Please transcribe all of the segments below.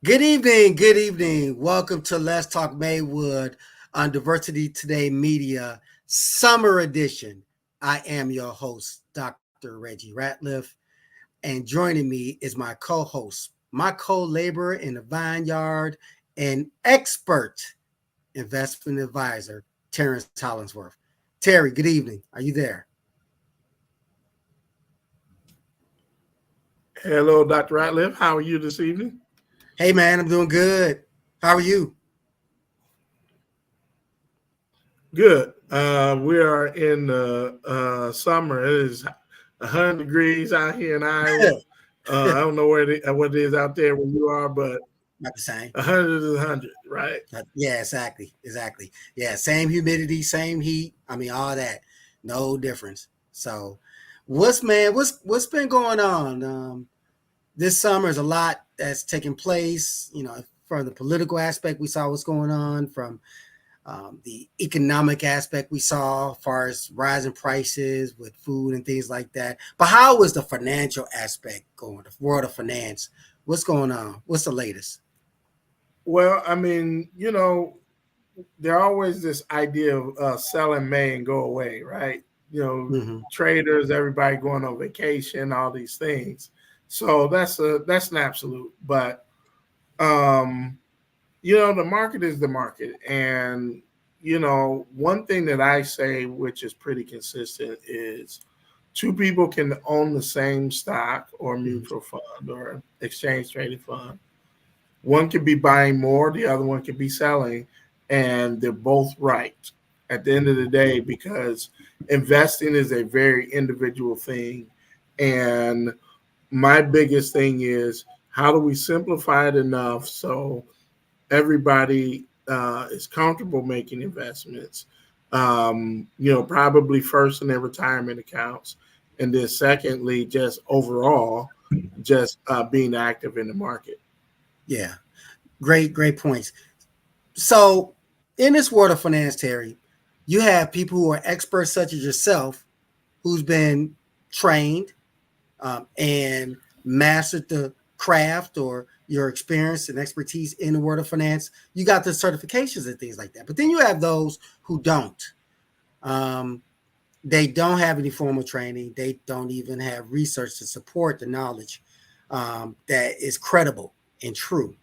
Good evening. Good evening. Welcome to Let's Talk Maywood on Diversity Today Media Summer Edition. I am your host, Dr. Reggie Ratliff, and joining me is my co host, my co laborer in the vineyard, and expert investment advisor, Terrence Hollingsworth. Terry, good evening. Are you there? Hello, Dr. Ratliff. How are you this evening? Hey, man, I'm doing good. How are you? Good. We are in the summer. It is 100 degrees out here in Iowa. I don't know what it is out there where you are, but Not the same. 100 is 100, right? Yeah, exactly. Yeah, same humidity, same heat. I mean, all that, no difference. So, what's been going on? This summer is a lot that's taking place. From the political aspect, we saw what's going on. From the economic aspect, we saw as far as rising prices with food and things like that. But how is the financial aspect going? The world of finance, what's going on? What's the latest? Well, I mean, there always this idea of selling May and go away, right? Hmm. Traders, everybody going on vacation, all these things. So that's an absolute. But um, the market is the market. And, one thing that I say, which is pretty consistent, is two people can own the same stock or mutual fund or exchange traded fund. One could be buying more, the other one could be selling, and they're both right at the end of the day because investing is a very individual thing. And my biggest thing is how do we simplify it enough so everybody is comfortable making investments. Probably first in their retirement accounts, and then secondly, just overall, just being active in the market. Yeah, great points. So, in this world of finance, Terry, you have people who are experts such as yourself, who's been trained and mastered the craft or your experience and expertise in the world of finance. You got the certifications and things like that. But then you have those who don't. Um, they don't have any formal training. They don't even have research to support the knowledge that is credible and true.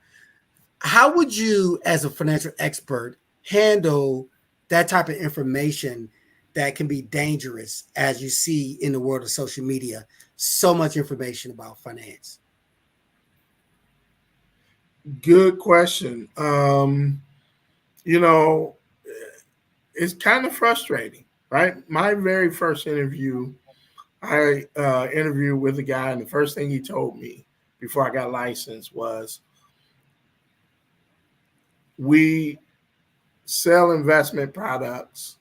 How would you, as a financial expert, handle that type of information that can be dangerous as you see in the world of social media? So much information about finance. Good question. You know, it's kind of frustrating, right? My very first interview, I interviewed with a guy, and the first thing he told me before I got licensed was, "We sell investment products.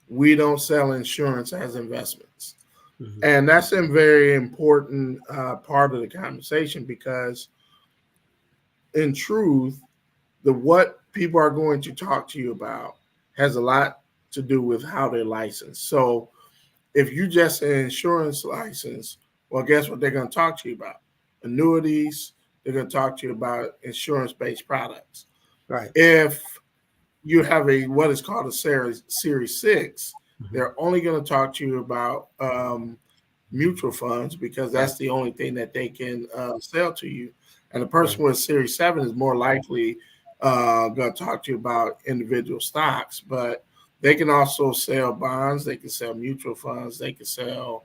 We don't sell insurance as investments." Mm-hmm. And that's a very important part of the conversation because, in truth, the what people are going to talk to you about has a lot to do with how they're licensed. So if you just an insurance license, well, guess what they're going to talk to you about? Annuities. They're going to talk to you about insurance-based products. Right. If you have a what is called a Series 6, Mm-hmm. they're only going to talk to you about mutual funds because Right. that's the only thing that they can sell to you. And the Right. person with Series 7 is more likely going to talk to you about individual stocks, but they can also sell bonds, they can sell mutual funds, they can sell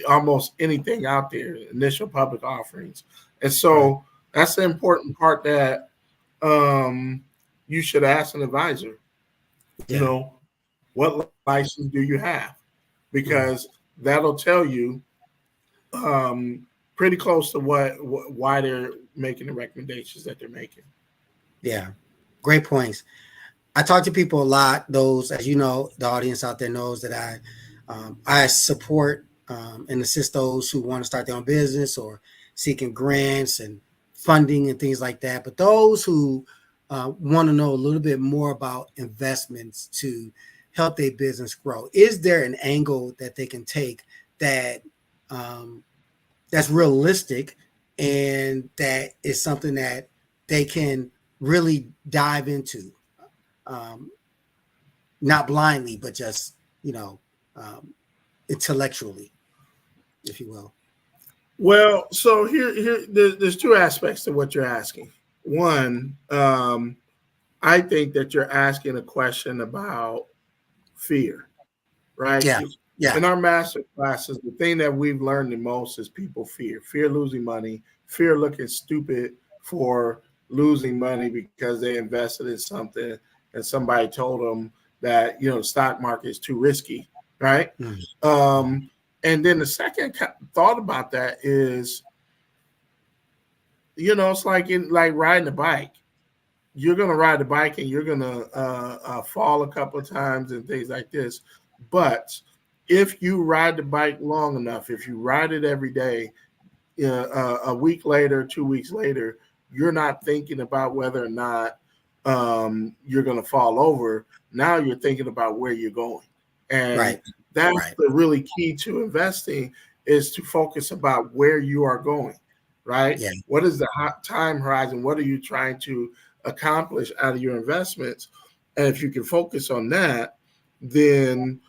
almost anything out there, initial public offerings. And Right. so that's the important part that um, you should ask an advisor, you Yeah. know, what license do you have? Because Mm-hmm. that'll tell you um, pretty close to why they're making the recommendations that they're making. Yeah. Great points. I talk to people a lot. Those, as you know, the audience out there knows that I support and assist those who want to start their own business or seeking grants and funding and things like that. But those who want to know a little bit more about investments to help their business grow, is there an angle that they can take that um, that's realistic and that is something that they can really dive into, um, not blindly, but just, um, intellectually, if you will. Well, so there's two aspects to what you're asking. One, I think that you're asking a question about fear, right? Yeah, yeah, In our master classes, the thing that we've learned the most is people fear losing money, fear looking stupid for losing money because they invested in something and somebody told them that the stock market is too risky, right? mm, Um, and then the second thought about that is, it's like riding a bike. You're gonna ride the bike and you're gonna fall a couple of times and things like this. But if you ride the bike long enough, if you ride it every day, a week later, 2 weeks later, you're not thinking about whether or not you're gonna fall over. Now you're thinking about where you're going, and right, that's right. the really key to investing is to focus about where you are going, right? Yeah, What is the time horizon? What are you trying to accomplish out of your investments? And if you can focus on that, then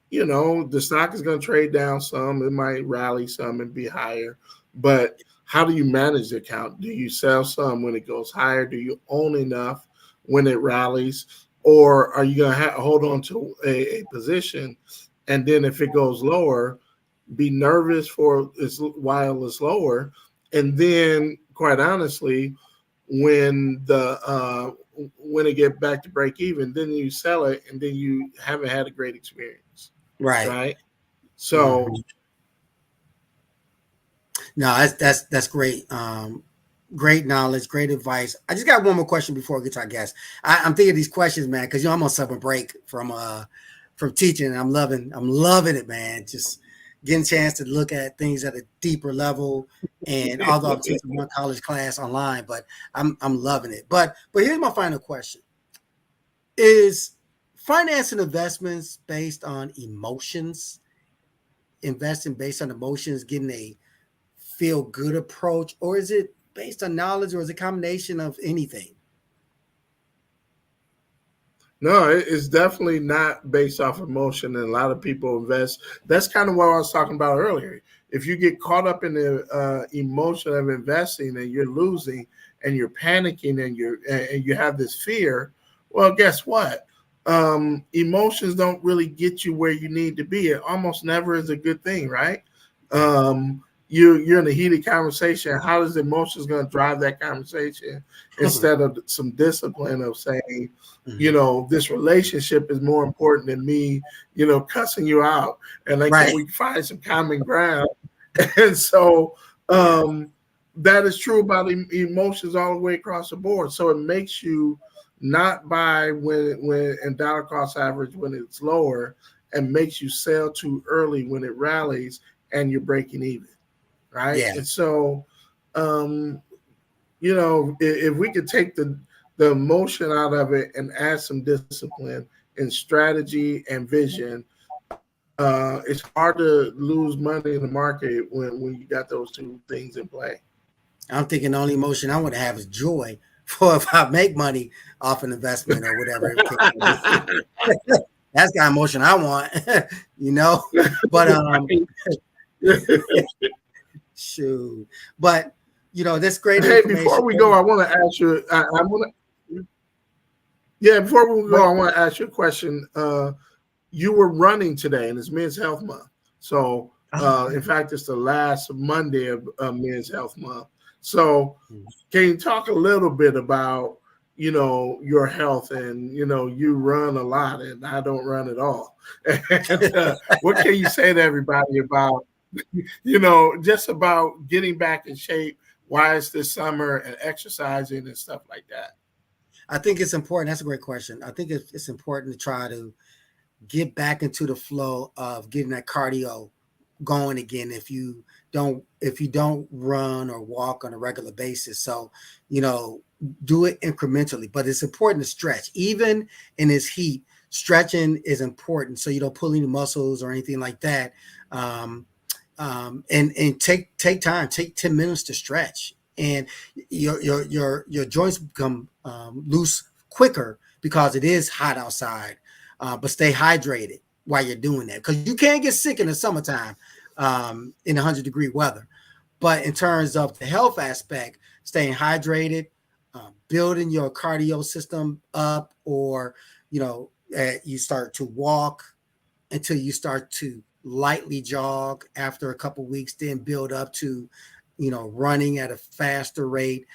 the stock is going to trade down some. It might rally some and be higher. But how do you manage the account? Do you sell some when it goes higher? Do you own enough when it rallies? Or are you going to hold on to a position? And then if it goes lower, be nervous for while it's lower. And then, quite honestly, when it get back to break even, then you sell it, and then you haven't had a great experience, right. right? So, Mhm. No, that's great. Great knowledge, great advice. I just got one more question before we get to our guest. I'm thinking of these questions, man, because I'm on summer break from teaching, and I'm loving it, man. Just getting a chance to look at things at a deeper level. And although I'm teaching one college class online, but I'm loving it. But here's my final question: is finance and investments based on emotions? Investing based on emotions, getting a feel good approach, or is it based on knowledge, or is it a combination of anything? no, it's definitely not based off emotion. And a lot of people invest. That's kind of what I was talking about earlier. If you get caught up in the emotion of investing and you're losing and you're panicking and you have this fear, well, guess what? Emotions don't really get you where you need to be. It almost never is a good thing, right? Yeah. You're in a heated conversation. How is emotions going to drive that conversation instead of some discipline of saying, Mhm. this relationship is more important than me, cussing you out. And then can Right. we find some common ground? And so Yeah. that is true about emotions all the way across the board. So it makes you not buy when and dollar cost average when it's lower, and makes you sell too early when it rallies and you're breaking even, right? Yeah. And so um, if we could take the emotion out of it and add some discipline and strategy and vision, it's hard to lose money in the market when you got those two things in play. I'm thinking the only emotion I want to have is joy for if I make money off an investment or whatever it can be. That's the kind of emotion I want, you know. But shoot. But that's great Hey, before information. we go, I want to ask you. I want to. Yeah, before we go, But I want to ask you a question. You were running today, and it's Men's Health Month. So, in fact, it's the last Monday of Men's Health Month. So, can you talk a little bit about your health? And you run a lot, and I don't run at all. And what can you say to everybody about just about getting back in shape? Why it's this summer and exercising and stuff like that? I think it's important. That's a great question. I think it's important to try to get back into the flow of getting that cardio going again if you don't run or walk on a regular basis. So you know do it incrementally, but it's important to stretch even in this heat. Stretching is important so you don't pull any muscles or anything like that. And take time, take 10 minutes to stretch. and your joints become loose quicker because it is hot outside. But stay hydrated while you're doing that, because you can't get sick in the summertime in 100-degree weather. But in terms of the health aspect, staying hydrated, building your cardio system up, or you start to walk until you start to lightly jog after a couple weeks, then build up to running at a faster rate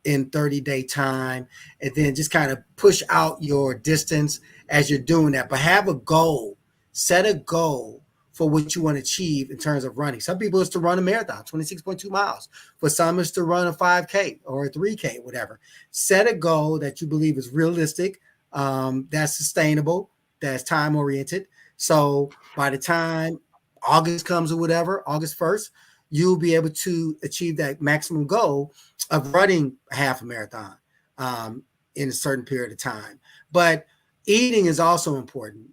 in 30-day time, and then just kind of push out your distance as you're doing that. But have a goal, set a goal for what you want to achieve in terms of running. Some people is to run a marathon, 26.2 miles. For some, it's to run a 5K or a 3K, whatever. Set a goal that you believe is realistic, that's sustainable, that's time-oriented. So by the time August comes or whatever, August 1st, you'll be able to achieve that maximum goal of running a half a marathon in a certain period of time. But eating is also important.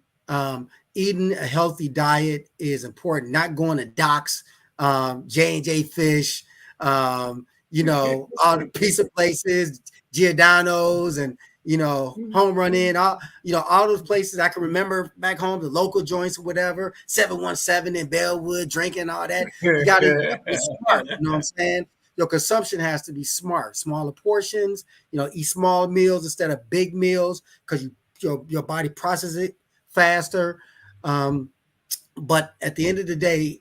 Eating a healthy diet is important. Not going to Doc's, J&J Fish, all the pizza places, Giordano's, and Home Run Inn, all those places I can remember back home, the local joints or whatever, 717 in Bellwood, drinking all that. You gotta be smart, you know what I'm saying? Your consumption has to be smart, smaller portions, eat small meals instead of big meals, because your body processes it faster. But at the end of the day,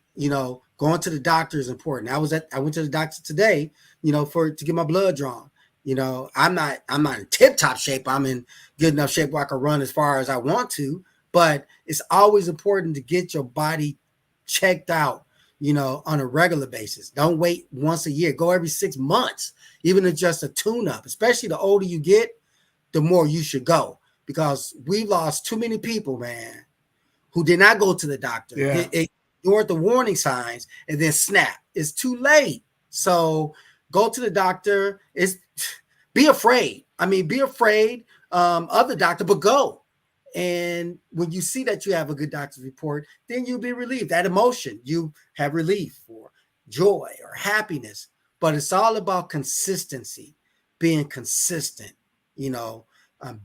going to the doctor is important. I went to the doctor today, to get my blood drawn. I'm not in tip-top shape. I'm in good enough shape where I can run as far as I want to, but it's always important to get your body checked out, on a regular basis. Don't wait once a year. Go every 6 months, even if just a tune-up. Especially the older you get, the more you should go, because we've lost too many people, man, who did not go to the doctor. Yeah. Ignored the warning signs and then snap. It's too late. So go to the doctor. Be afraid. Be afraid of the doctor, but go. And when you see that you have a good doctor's report, then you'll be relieved. That emotion, you have relief or joy or happiness. But it's all about consistency, being consistent,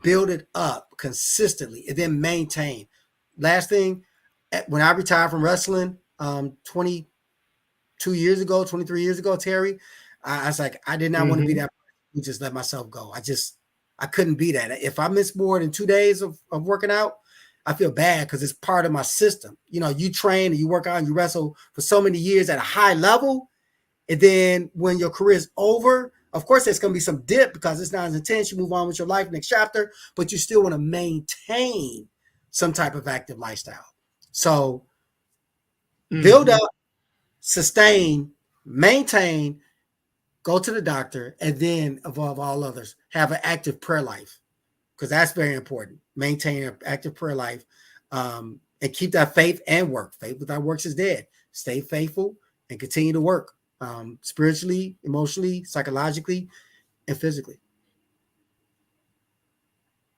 build it up consistently and then maintain. Last thing, when I retired from wrestling 22 years ago, 23 years ago, Terry, I was like, I did not want to be that person who just let myself go. I couldn't be that. If I miss more than 2 days of working out, I feel bad, because it's part of my system. You train and you work out and you wrestle for so many years at a high level. And then when your career is over, of course, there's going to be some dip because it's not as intense. You move on with your life, next chapter, but you still want to maintain some type of active lifestyle. So build up, sustain, maintain, go to the doctor, and then above all others, have an active prayer life, because that's very important. Maintain an active prayer life, and keep that faith and work. Faith without works is dead. Stay faithful and continue to work spiritually, emotionally, psychologically, and physically.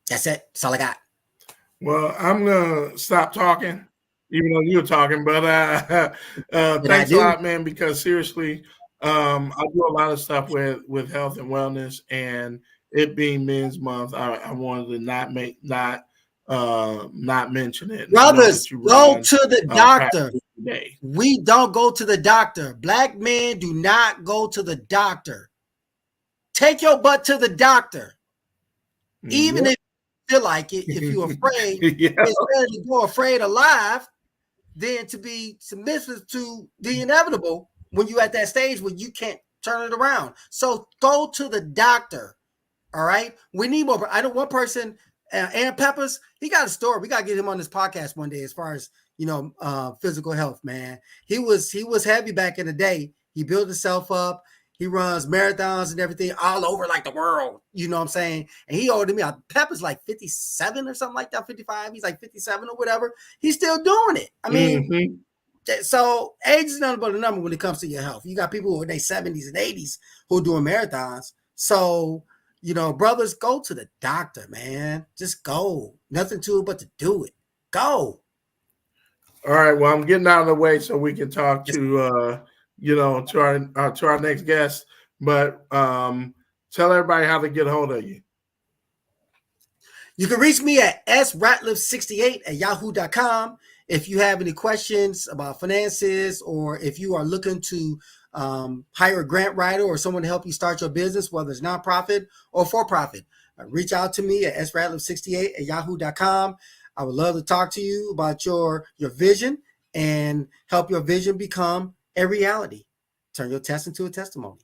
That's it. That's all I got. Well, I'm gonna stop talking, even though you're talking. But thanks a lot, man. Because seriously, I do a lot of stuff with health and wellness, and it being Men's Month, I wanted to not mention it. Brothers, go to the doctor. We don't go to the doctor. Black men do not go to the doctor. Take your butt to the doctor, even if you feel like it. If you're afraid, it's better to go afraid alive than to be submissive to the inevitable when you're at that stage where you can't turn it around. So go to the doctor. All right. We need more. I know one person, Aaron Peppers, he got a story. We got to get him on this podcast one day as far as, physical health, man. He was heavy back in the day. He built himself up. He runs marathons and everything all over like the world. You know what I'm saying? And he older than me. Pepper's like 57 or something like that, 55. He's like 57 or whatever. He's still doing it. So age is nothing but a number when it comes to your health. You got people who are in their 70s and 80s who are doing marathons. So, brothers, go to the doctor, man. Just go. Nothing to it but to do it. Go. All right. Well, I'm getting out of the way so we can talk to our next guest. But tell everybody how to get a hold of you. You can reach me at sratliff68@yahoo.com. If you have any questions about finances, or if you are looking to hire a grant writer or someone to help you start your business, whether it's nonprofit or for profit, reach out to me at sratliff68@yahoo.com. I would love to talk to you about your vision and help your vision become a reality. Turn your test into a testimony.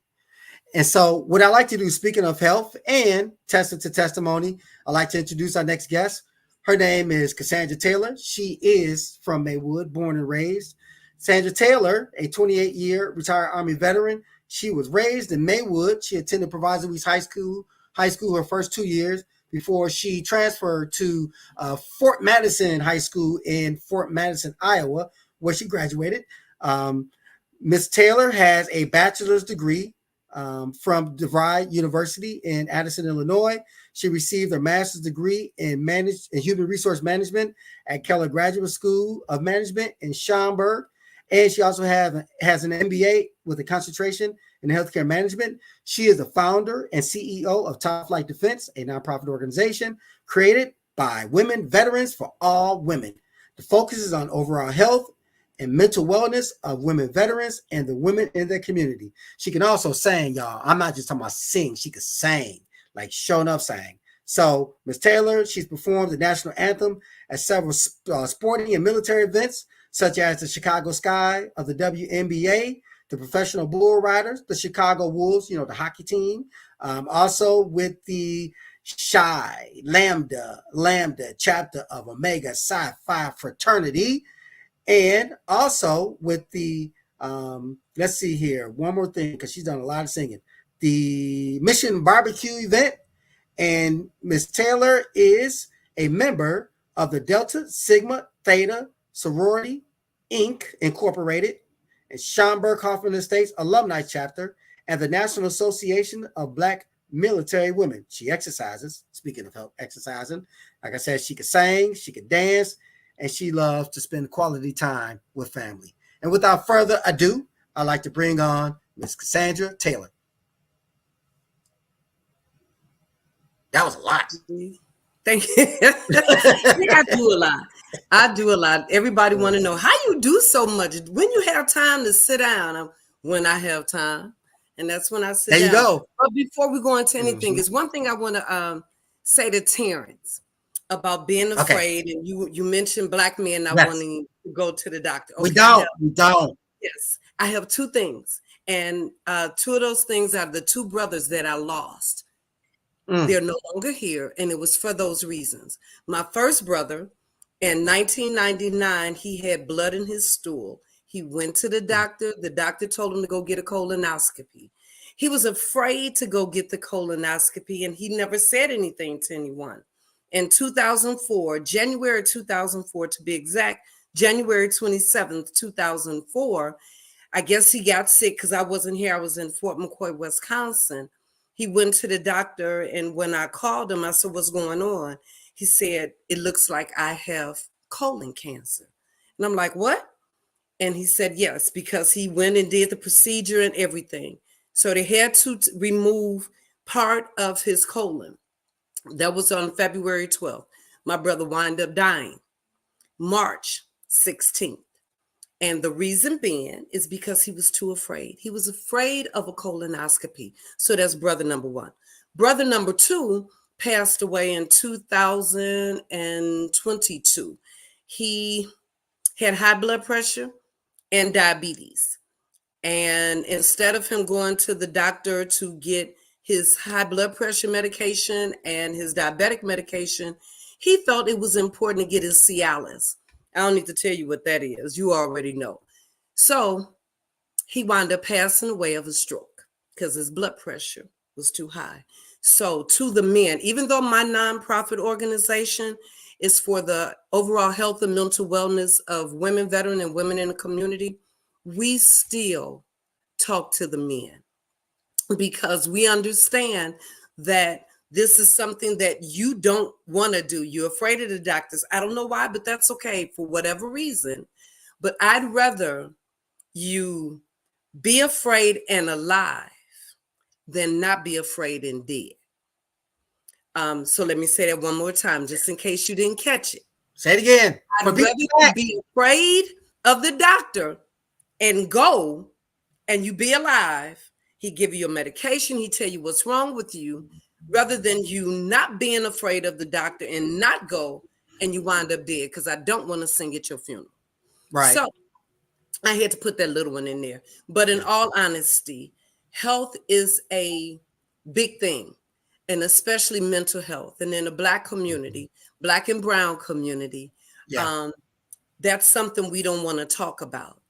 And so what I like to do, speaking of health and test into testimony, I'd like to introduce our next guest. Her name is Cassondra Taylor. She is from Maywood, born and raised. Cassondra Taylor, a 28-year retired Army veteran. She was raised in Maywood. She attended Proviso East High School her first 2 years before she transferred to Fort Madison High School in Fort Madison, Iowa, where she graduated. Ms. Taylor has a bachelor's degree from DeVry University in Addison, Illinois. She received her master's degree in human resource management at Keller Graduate School of Management in Schaumburg. And she also has an MBA with a concentration in healthcare management. She is the founder and CEO of Top Flight Defense, a nonprofit organization created by women veterans for all women. The focus is on overall health and mental wellness of women veterans and the women in their community. She can also sing, y'all. I'm not just talking about sing. She could sing, like showing up sang. So Ms. Taylor, she's performed the national anthem at several sporting and military events, such as the Chicago Sky of the WNBA, the Professional Bull Riders, the Chicago Wolves, the hockey team. Also with the Chi Lambda chapter of Omega Psi Phi fraternity. And also with the, let's see here, one more thing, because she's done a lot of singing, the Mission Barbecue event. And Miss Taylor is a member of the Delta Sigma Theta Sorority, Inc., Incorporated, and Schaumburg Hoffman Estates Alumni Chapter, and the National Association of Black Military Women. She exercises, speaking of help exercising. Like I said, she could sing, she could dance, and she loves to spend quality time with family. And without further ado, I'd like to bring on Miss Cassondra Taylor. That was a lot. Thank you. I do a lot. Everybody want to know how you do so much. When you have time to sit down, when I have time. And that's when I sit down. There you go. But before we go into anything, it's one thing I want to say to Terrence about being afraid. Okay. And you mentioned Black men not wanting to go to the doctor. Okay, we don't. Yes. I have two things. And two of those things are the two brothers that I lost. They're no longer here, and it was for those reasons. My first brother, in 1999, he had blood in his stool. He went to the doctor. The doctor told him to go get a colonoscopy. He was afraid to go get the colonoscopy, and he never said anything to anyone. In 2004, January 2004 to be exact, January 27th, 2004, I guess he got sick because I wasn't here. I was in Fort McCoy, Wisconsin. He went to the doctor, and when I called him, I said, "What's going on?" He said, "It looks like I have colon cancer." And I'm like, "What?" And he said, "Yes," because he went and did the procedure and everything. So they had to remove part of his colon. That was on February 12th. My brother wound up dying March 16th. And the reason being is because he was too afraid. He was afraid of a colonoscopy. So that's brother number one. Brother number two passed away in 2022. He had high blood pressure and diabetes. And instead of him going to the doctor to get his high blood pressure medication and his diabetic medication, he felt it was important to get his Cialis. I don't need to tell you what that is. You already know. So he wound up passing away of a stroke because his blood pressure was too high. So to the men, even though my nonprofit organization is for the overall health and mental wellness of women, veteran, and women in the community, we still talk to the men because we understand that this is something that you don't want to do. You're afraid of the doctors. I don't know why, but that's okay for whatever reason. But I'd rather you be afraid and alive than not be afraid and dead. So let me say that one more time, just in case you didn't catch it. Say it again. I'd rather you be afraid of the doctor and go, and you be alive. He give you your medication. He tell you what's wrong with you, rather than you not being afraid of the doctor and not go, and you wind up dead. Because I don't want to sing at your funeral. Right. So I had to put that little one in there. But in all honesty, health is a big thing, and especially mental health. And in the Black community, Black and brown community, that's something we don't want to talk about.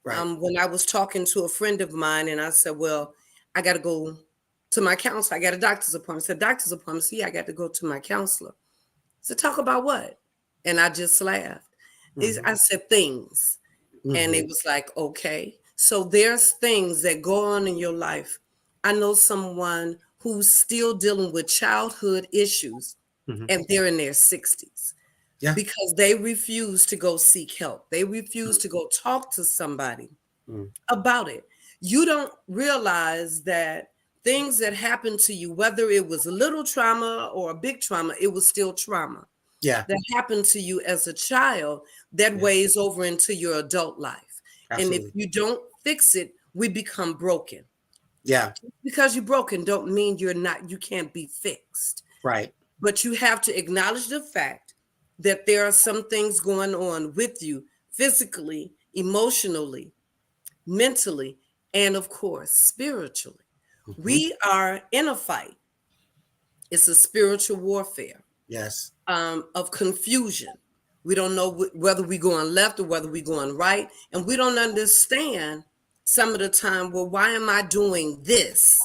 Right. When I was talking to a friend of mine, and I said, well, I got to go to my counselor. I got a doctor's appointment. I said, doctor's appointment? See, I got to go to my counselor. I said, talk about what? And I just laughed. I said, things. And it was like, okay. So there's things that go on in your life. I know someone who's still dealing with childhood issues, and they're in their 60s. Yeah. Because they refuse to go seek help. They refuse to go talk to somebody about it. You don't realize that things that happened to you, whether it was a little trauma or a big trauma, it was still trauma. Yeah. That happened to you as a child that weighs over into your adult life. Absolutely. And if you don't fix it, we become broken. Yeah. Because you're broken don't mean you can't be fixed. Right. But you have to acknowledge the fact that there are some things going on with you physically, emotionally, mentally, and of course, spiritually. We are in a fight. It's a spiritual warfare. Yes. Of confusion. We don't know whether we're going left or whether we're going right. And we don't understand some of the time, well, why am I doing this?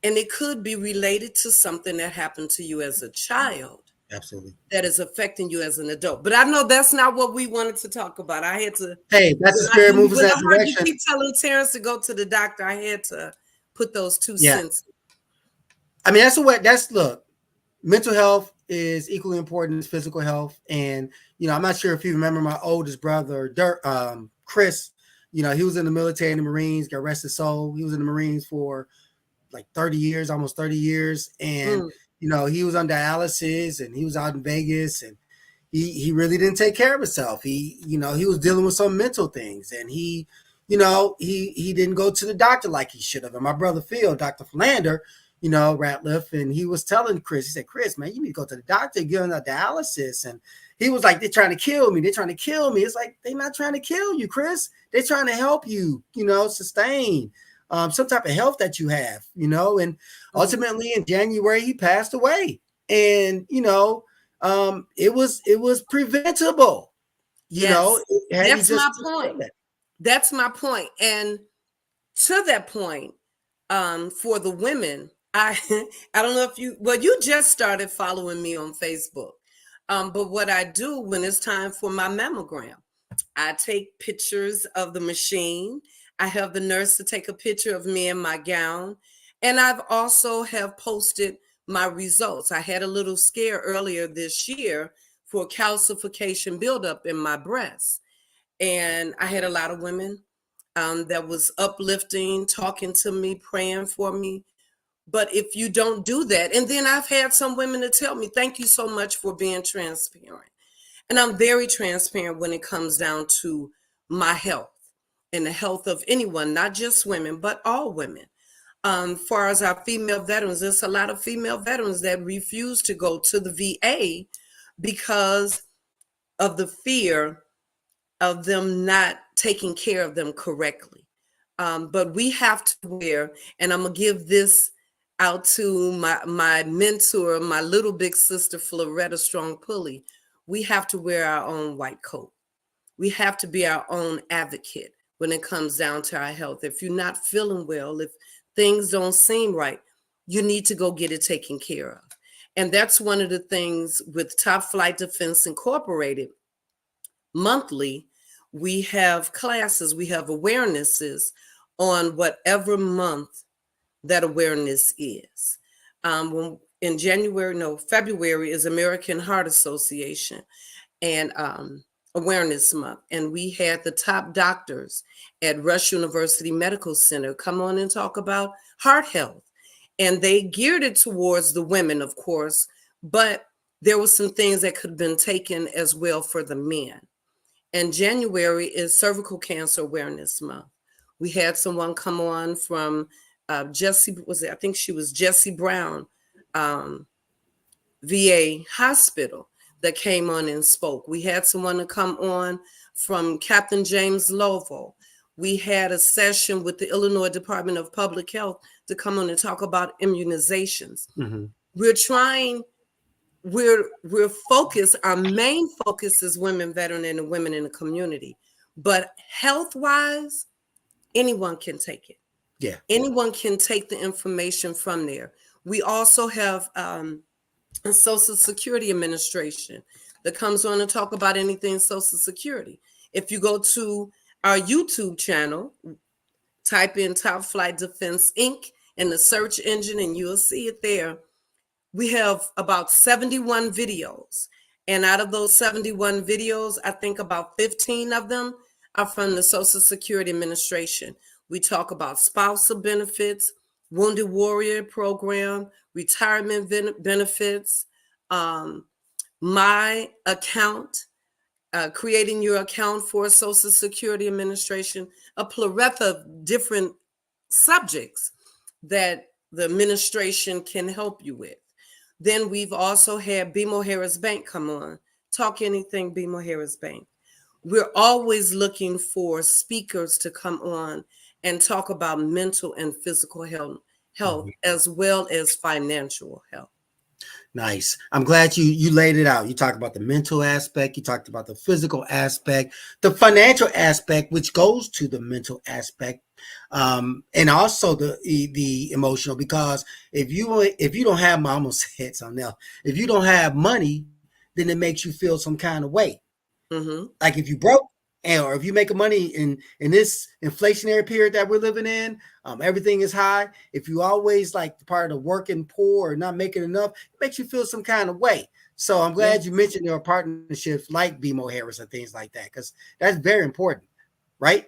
And it could be related to something that happened to you as a child. Absolutely. That is affecting you as an adult. But I know that's not what we wanted to talk about. I had to. Hey, that's the spirit moves in that direction. You keep telling Terrence to go to the doctor. I had to put those 2 cents. I mean, look, mental health is equally important as physical health. And, I'm not sure if you remember my oldest brother, Chris, he was in the military and the Marines, got rest his soul. He was in the Marines for like 30 years, almost 30 years. And, he was on dialysis and he was out in Vegas and he really didn't take care of himself. He was dealing with some mental things and he didn't go to the doctor like he should have. And my brother Phil, Dr. Philander, Ratliff, and he was telling Chris, he said, Chris, man, you need to go to the doctor, get on dialysis. And he was like, they're trying to kill me. They're trying to kill me. It's like, they're not trying to kill you, Chris. They're trying to help you, sustain some type of health that you have, and ultimately in January, he passed away. And, it was preventable. That's my point. That's my point. And to that point, for the women, I don't know if you just started following me on Facebook. But what I do when it's time for my mammogram, I take pictures of the machine. I have the nurse to take a picture of me in my gown. And I've also have posted my results. I had a little scare earlier this year for calcification buildup in my breast. And I had a lot of women that was uplifting, talking to me, praying for me. But if you don't do that, and then I've had some women to tell me, thank you so much for being transparent. And I'm very transparent when it comes down to my health and the health of anyone, not just women, but all women. Far as our female veterans, there's a lot of female veterans that refuse to go to the VA because of the fear of them not taking care of them correctly. But we have to wear, and I'm going to give this out to my mentor, my little big sister, Floretta Strong Pulley. We have to wear our own white coat. We have to be our own advocate when it comes down to our health. If you're not feeling well, if things don't seem right, you need to go get it taken care of. And that's one of the things with Top Flight Defense Incorporated. Monthly, we have classes, we have awarenesses on whatever month that awareness is. In February is American Heart Association and Awareness Month. And we had the top doctors at Rush University Medical Center come on and talk about heart health. and they geared it towards the women, of course, but there were some things that could have been taken as well for the men. And January is Cervical Cancer Awareness Month. We had someone come on from Jessie, I think she was Jessie Brown, VA Hospital, that came on and spoke. We had someone to come on from Captain James Lovell. We had a session with the Illinois Department of Public Health to come on and talk about immunizations. Mm-hmm. We're focused, our main focus is women, veteran, and the women in the community. But health-wise, anyone can take it. Yeah. Anyone can take the information from there. We also have a Social Security Administration that comes on and talk about anything Social Security. If you go to our YouTube channel, type in Top Flight Defense Inc. in the search engine and you'll see it there. We have about 71 videos. And out of those 71 videos, I think about 15 of them are from the Social Security Administration. We talk about spousal benefits, Wounded Warrior Program, retirement benefits, my account, creating your account for Social Security Administration, a plethora of different subjects that the administration can help you with. Then we've also had BMO Harris Bank come on, talk anything BMO Harris Bank. We're always looking for speakers to come on and talk about mental and physical health, as well as financial health. Nice. I'm glad you laid it out. You talked about the mental aspect. You talked about the physical aspect, the financial aspect, which goes to the mental aspect, and also the emotional. Because if you don't have, I almost said something else. If you don't have money, then it makes you feel some kind of way. Mm-hmm. Like if you broke, or if you make money in this inflationary period that we're living in, everything is high. If you always like the part of working poor or not making enough, it makes you feel some kind of way. So I'm glad you mentioned there are partnerships like BMO Harris and things like that, because that's very important, right?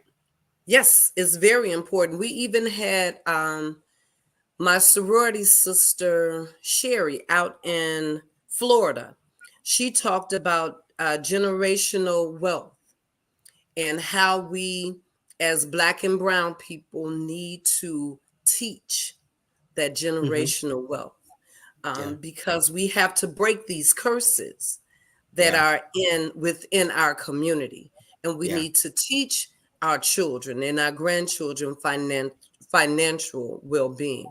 Yes, it's very important. We even had my sorority sister, Sherry, out in Florida. She talked about generational wealth and how we, as Black and Brown people, need to teach that generational wealth, because we have to break these curses that are within our community, and we need to teach our children and our grandchildren financial well-being.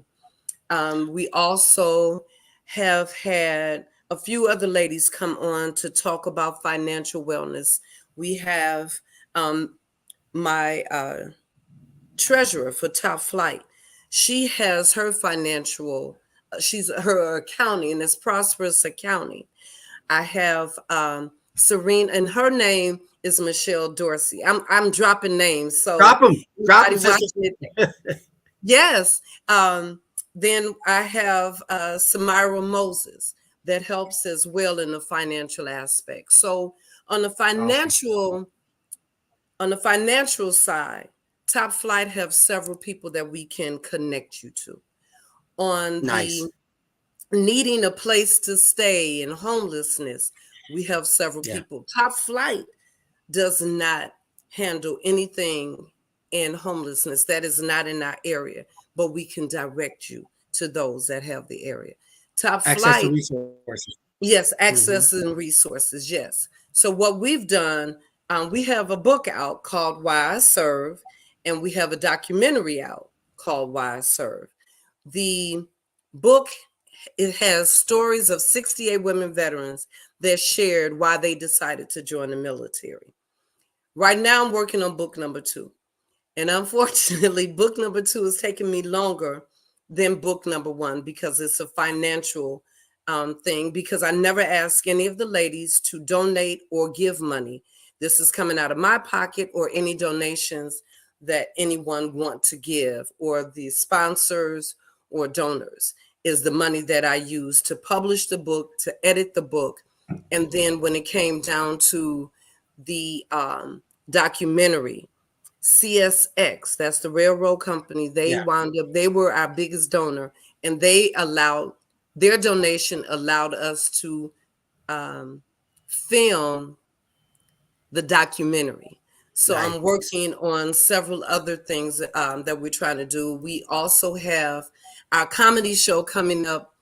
We also have had a few other ladies come on to talk about financial wellness. We have my treasurer for Top Flight. She has her financial, her accounting, and it's Prosperous Accounting. I have Serene, and her name is Michelle Dorsey. I'm dropping names, so drop them. Yes. Then I have Samira Moses that helps as well in the financial aspect. So on the financial side, Top Flight have several people that we can connect you to. On the needing a place to stay and homelessness, we have several people. Top Flight does not handle anything in homelessness. That is not in our area, but we can direct you to those that have the area. Top Access Flight, to resources. Yes, access and resources. Yes. So what we've done, we have a book out called Why I Serve, and we have a documentary out called Why I Serve. The book, it has stories of 68 women veterans that shared why they decided to join the military. Right now, I'm working on book number 2. And unfortunately, book number 2 is taking me longer than book number 1 because it's a financial thing, because I never ask any of the ladies to donate or give money. This is coming out of my pocket or any donations that anyone want to give, or the sponsors or donors is the money that I use to publish the book, to edit the book. And then when it came down to the documentary, CSX, that's the railroad company, they wound up, they were our biggest donor, and their donation allowed us to film the documentary. So Nice. I'm working on several other things that we're trying to do. We also have our comedy show coming up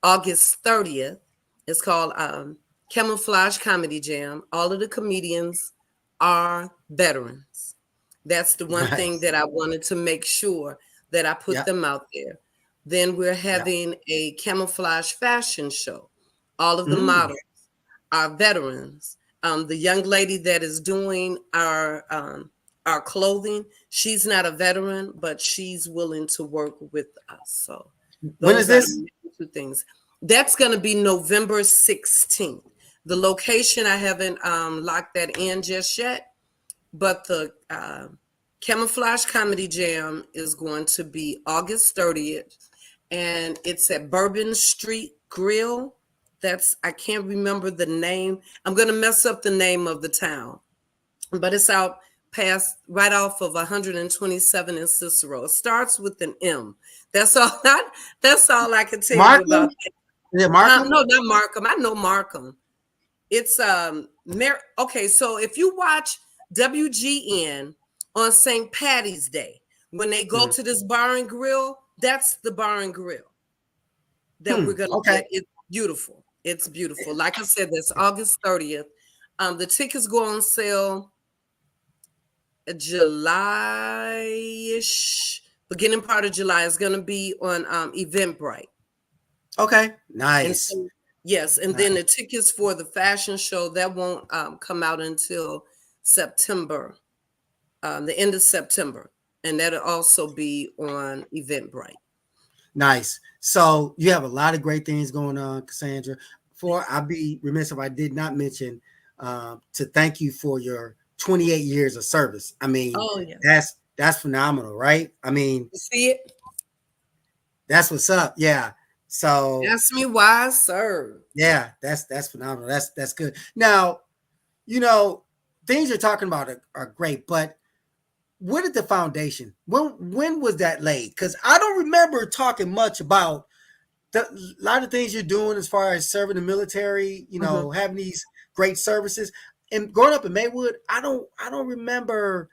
August 30th. It's called Camouflage Comedy Jam. All of the comedians are veterans. That's the one thing Nice. that I wanted to make sure that I put Yeah. them out there. Then we're Yeah. having a camouflage fashion show. All of the Mm. models are veterans. The young lady that is doing our clothing, she's not a veteran, but she's willing to work with us. So When is those are this? the two things. That's going to be November 16th. The location, I haven't locked that in just yet, but the Camouflage Comedy Jam is going to be August 30th, and it's at Bourbon Street Grill. I can't remember the name. I'm going to mess up the name of the town, but it's out past right off of 127 in Cicero. It starts with an M. That's all. That's all I can tell you about. Markham? Is it Markham? No, not Markham. I know Markham. It's okay. So if you watch WGN on St. Patty's Day, when they go to this bar and grill, that's the bar and grill that we're gonna get. It's beautiful. It's beautiful. Like I said, that's August 30th. The tickets go on sale July-ish, beginning part of July. Is gonna be on Eventbrite. Okay, nice. And so, yes, and then the tickets for the fashion show that won't come out until September, the end of September, and that'll also be on Eventbrite. Nice. So you have a lot of great things going on, Cassandra. I'd be remiss if I did not mention to thank you for your 28 years of service. I mean, that's phenomenal, right? I mean, you see it? That's what's up. Yeah. So ask me why I serve. Yeah, that's phenomenal. That's good. Now, things you're talking about are great, but what is the foundation? When was that laid? Because I don't remember talking much about a lot of things you're doing as far as serving the military, having these great services. And growing up in Maywood, I don't remember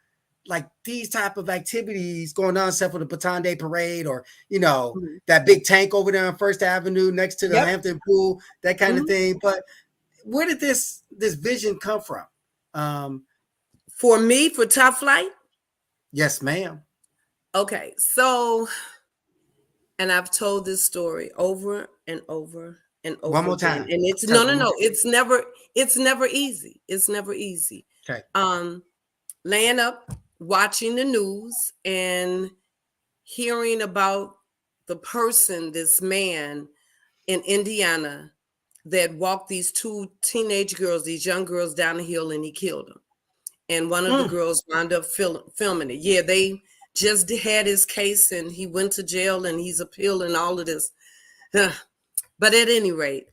like these type of activities going on except for the Baton Day Parade or, that big tank over there on First Avenue next to the Hampton Pool, that kind of thing. But where did this vision come from? For me, for Top Flight? Yes, ma'am. Okay, so, and I've told this story over and over and over. One more time. And it's no. It's never easy. It's never easy. Okay. Laying up, watching the news and hearing about the person, this man in Indiana that walked these two teenage girls, these young girls down the hill, and he killed them. And one of the girls wound up filming it. Yeah, they just had his case and he went to jail and he's appealing all of this. But at any rate,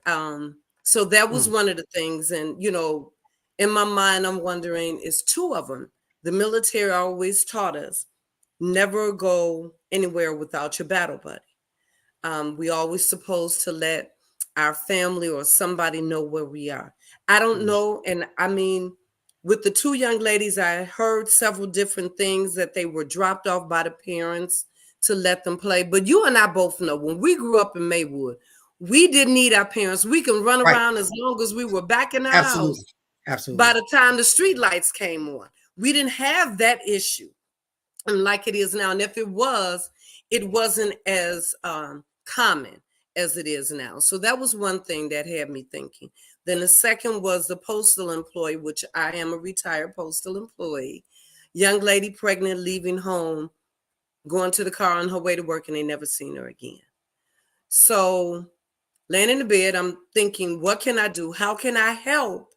so that was one of the things. And, in my mind, I'm wondering, it's two of them. The military always taught us, never go anywhere without your battle buddy. We always supposed to let our family or somebody know where we are. I don't know. And I mean, with the two young ladies, I heard several different things that they were dropped off by the parents to let them play. But you and I both know when we grew up in Maywood, we didn't need our parents. We can run around as long as we were back in the house. Absolutely. By the time the street lights came on, we didn't have that issue like it is now. And if it was, it wasn't as common as it is now. So that was one thing that had me thinking. Then the second was the postal employee, which I am a retired postal employee. Young lady pregnant, leaving home, going to the car on her way to work, and they never seen her again. So laying in the bed, I'm thinking, what can I do? How can I help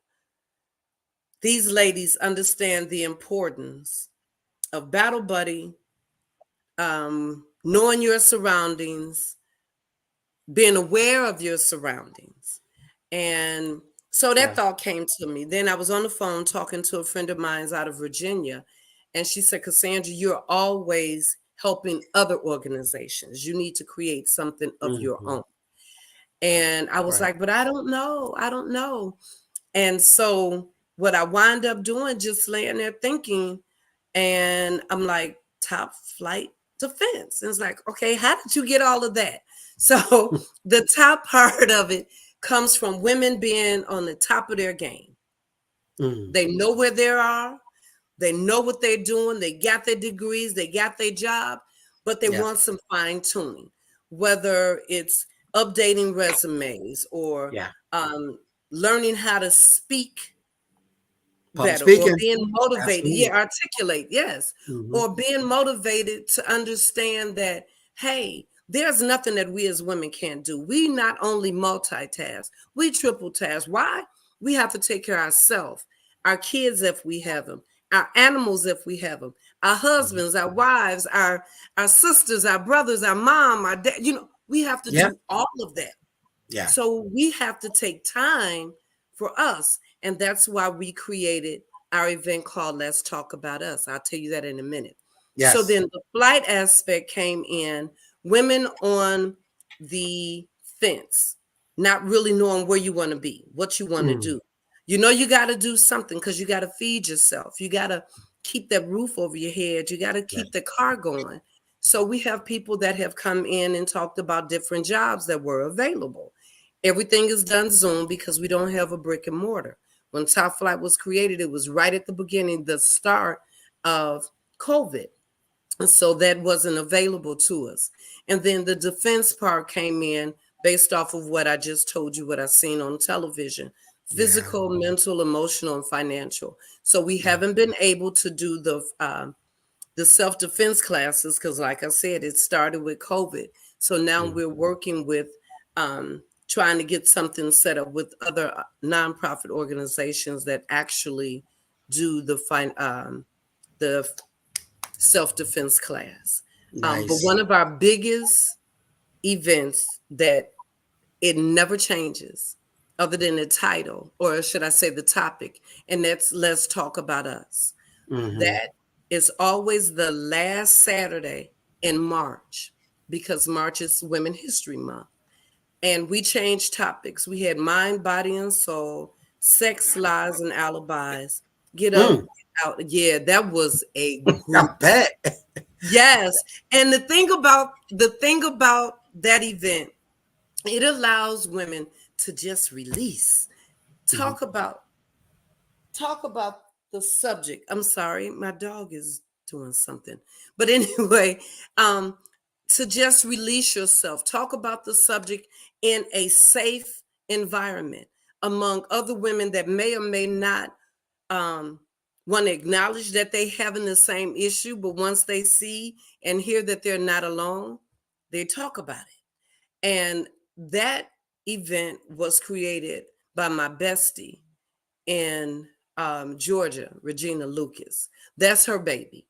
these ladies understand the importance of battle buddy, knowing your surroundings, being aware of your surroundings? And so that thought came to me. Then I was on the phone talking to a friend of mine out of Virginia, and she said, Cassandra, you're always helping other organizations. You need to create something of your own. And I was like, but I don't know. And so what I wind up doing, just laying there thinking, and I'm like, Top Flight Defense. And it's like, okay, how did you get all of that? So the top part of it comes from women being on the top of their game. They know where they are. They know what they're doing. They got their degrees. They got their job, but they want some fine tuning, whether it's updating resumes or learning how to speak better, or being motivated. Absolutely. Articulate. Yes. Or being motivated to understand that, hey, there's nothing that we as women can't do. We not only multitask, we triple task. Why? We have to take care of ourselves, our kids if we have them, our animals if we have them, our husbands, our wives, our sisters, our brothers, our mom, our dad. We have to do all of that. Yeah. So we have to take time for us. And that's why we created our event called Let's Talk About Us. I'll tell you that in a minute. Yes. So then the flight aspect came in, women on the fence, not really knowing where you want to be, what you want to do. You got to do something because you got to feed yourself. You got to keep that roof over your head. You got to keep the car going. So we have people that have come in and talked about different jobs that were available. Everything is done Zoom because we don't have a brick and mortar. When Top Flight was created, it was right at the beginning, the start of COVID. And so that wasn't available to us. And then the defense part came in based off of what I just told you, what I've seen on television: physical, mental, emotional, and financial. So we haven't been able to do the self-defense classes because, like I said, it started with COVID. So now we're working with trying to get something set up with other nonprofit organizations that actually do the self-defense class. Nice. But one of our biggest events that it never changes, other than the title, or should I say the topic, and that's Let's Talk About Us. That is always the last Saturday in March, because March is Women History Month. And we changed topics. We had mind, body, and soul, sex, lies, and alibis. Get up, get out. Yeah, that was a group. I bet. Yes. And the thing about that event, it allows women to just release. Talk about the subject. I'm sorry, my dog is doing something. But anyway, to just release yourself. Talk about the subject in a safe environment among other women that may or may not want to acknowledge that they having the same issue, but once they see and hear that they're not alone, they talk about it. And that event was created by my bestie in Georgia, Regina Lucas. That's her baby.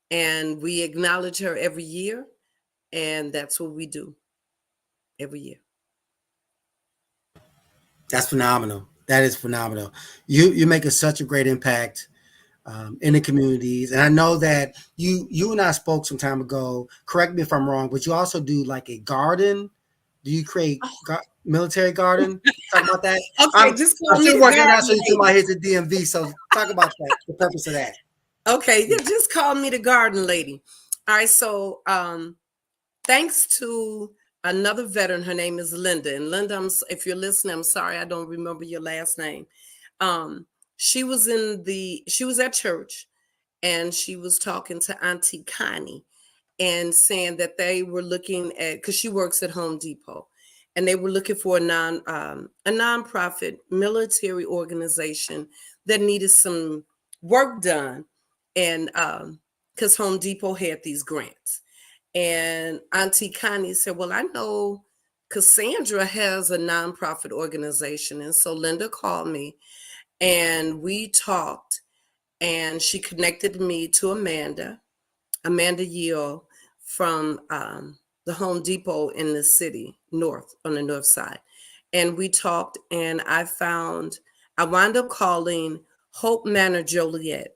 And we acknowledge her every year. And that's what we do every year. That's phenomenal. That is phenomenal. You're making such a great impact in the communities. And I know that you and I spoke some time ago, correct me if I'm wrong, but you also do like a garden. Do you create military garden? Talk about that. Okay, just call I'm me still the working garden out, so you lady. might hit the DMV. So talk about that, the purpose of that. Okay, yeah, just call me the garden lady. All right, so thanks to another veteran, her name is Linda. And Linda, if you're listening, I'm sorry I don't remember your last name. She was at church, and she was talking to Auntie Connie and saying that they were looking at, because she works at Home Depot, and they were looking for a nonprofit military organization that needed some work done, and because Home Depot had these grants. And Auntie Connie said, well, I know Cassondra has a nonprofit organization. And so Linda called me and we talked, and she connected me to Amanda Yeo from the Home Depot in the city, on the north side. And we talked, and I wound up calling Hope Manor Joliet.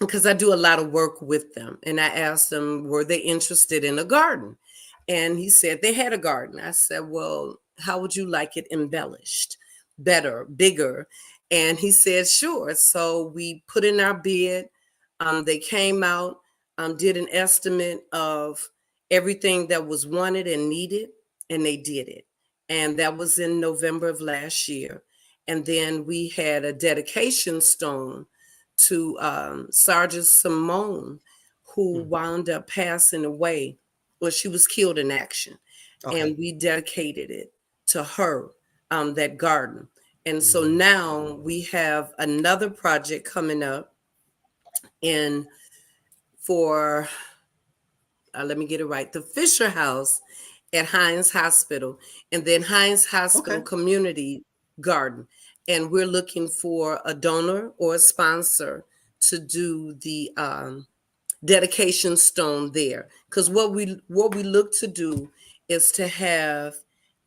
because I do a lot of work with them. And I asked them, were they interested in a garden? And he said they had a garden. I said, well, how would you like it embellished, better, bigger? And he said, sure. So we put in our bid. They came out, did an estimate of everything that was wanted and needed, and they did it. And that was in November of last year. And then we had a dedication stone to Sergeant Simone, who wound up passing away. Well, she was killed in action. Okay. And we dedicated it to her, that garden. And so now we have another project coming up in for, let me get it right, the Fisher House at Hines Hospital, and then Hines Hospital Community Garden. And we're looking for a donor or a sponsor to do the dedication stone there. Because what we look to do is to have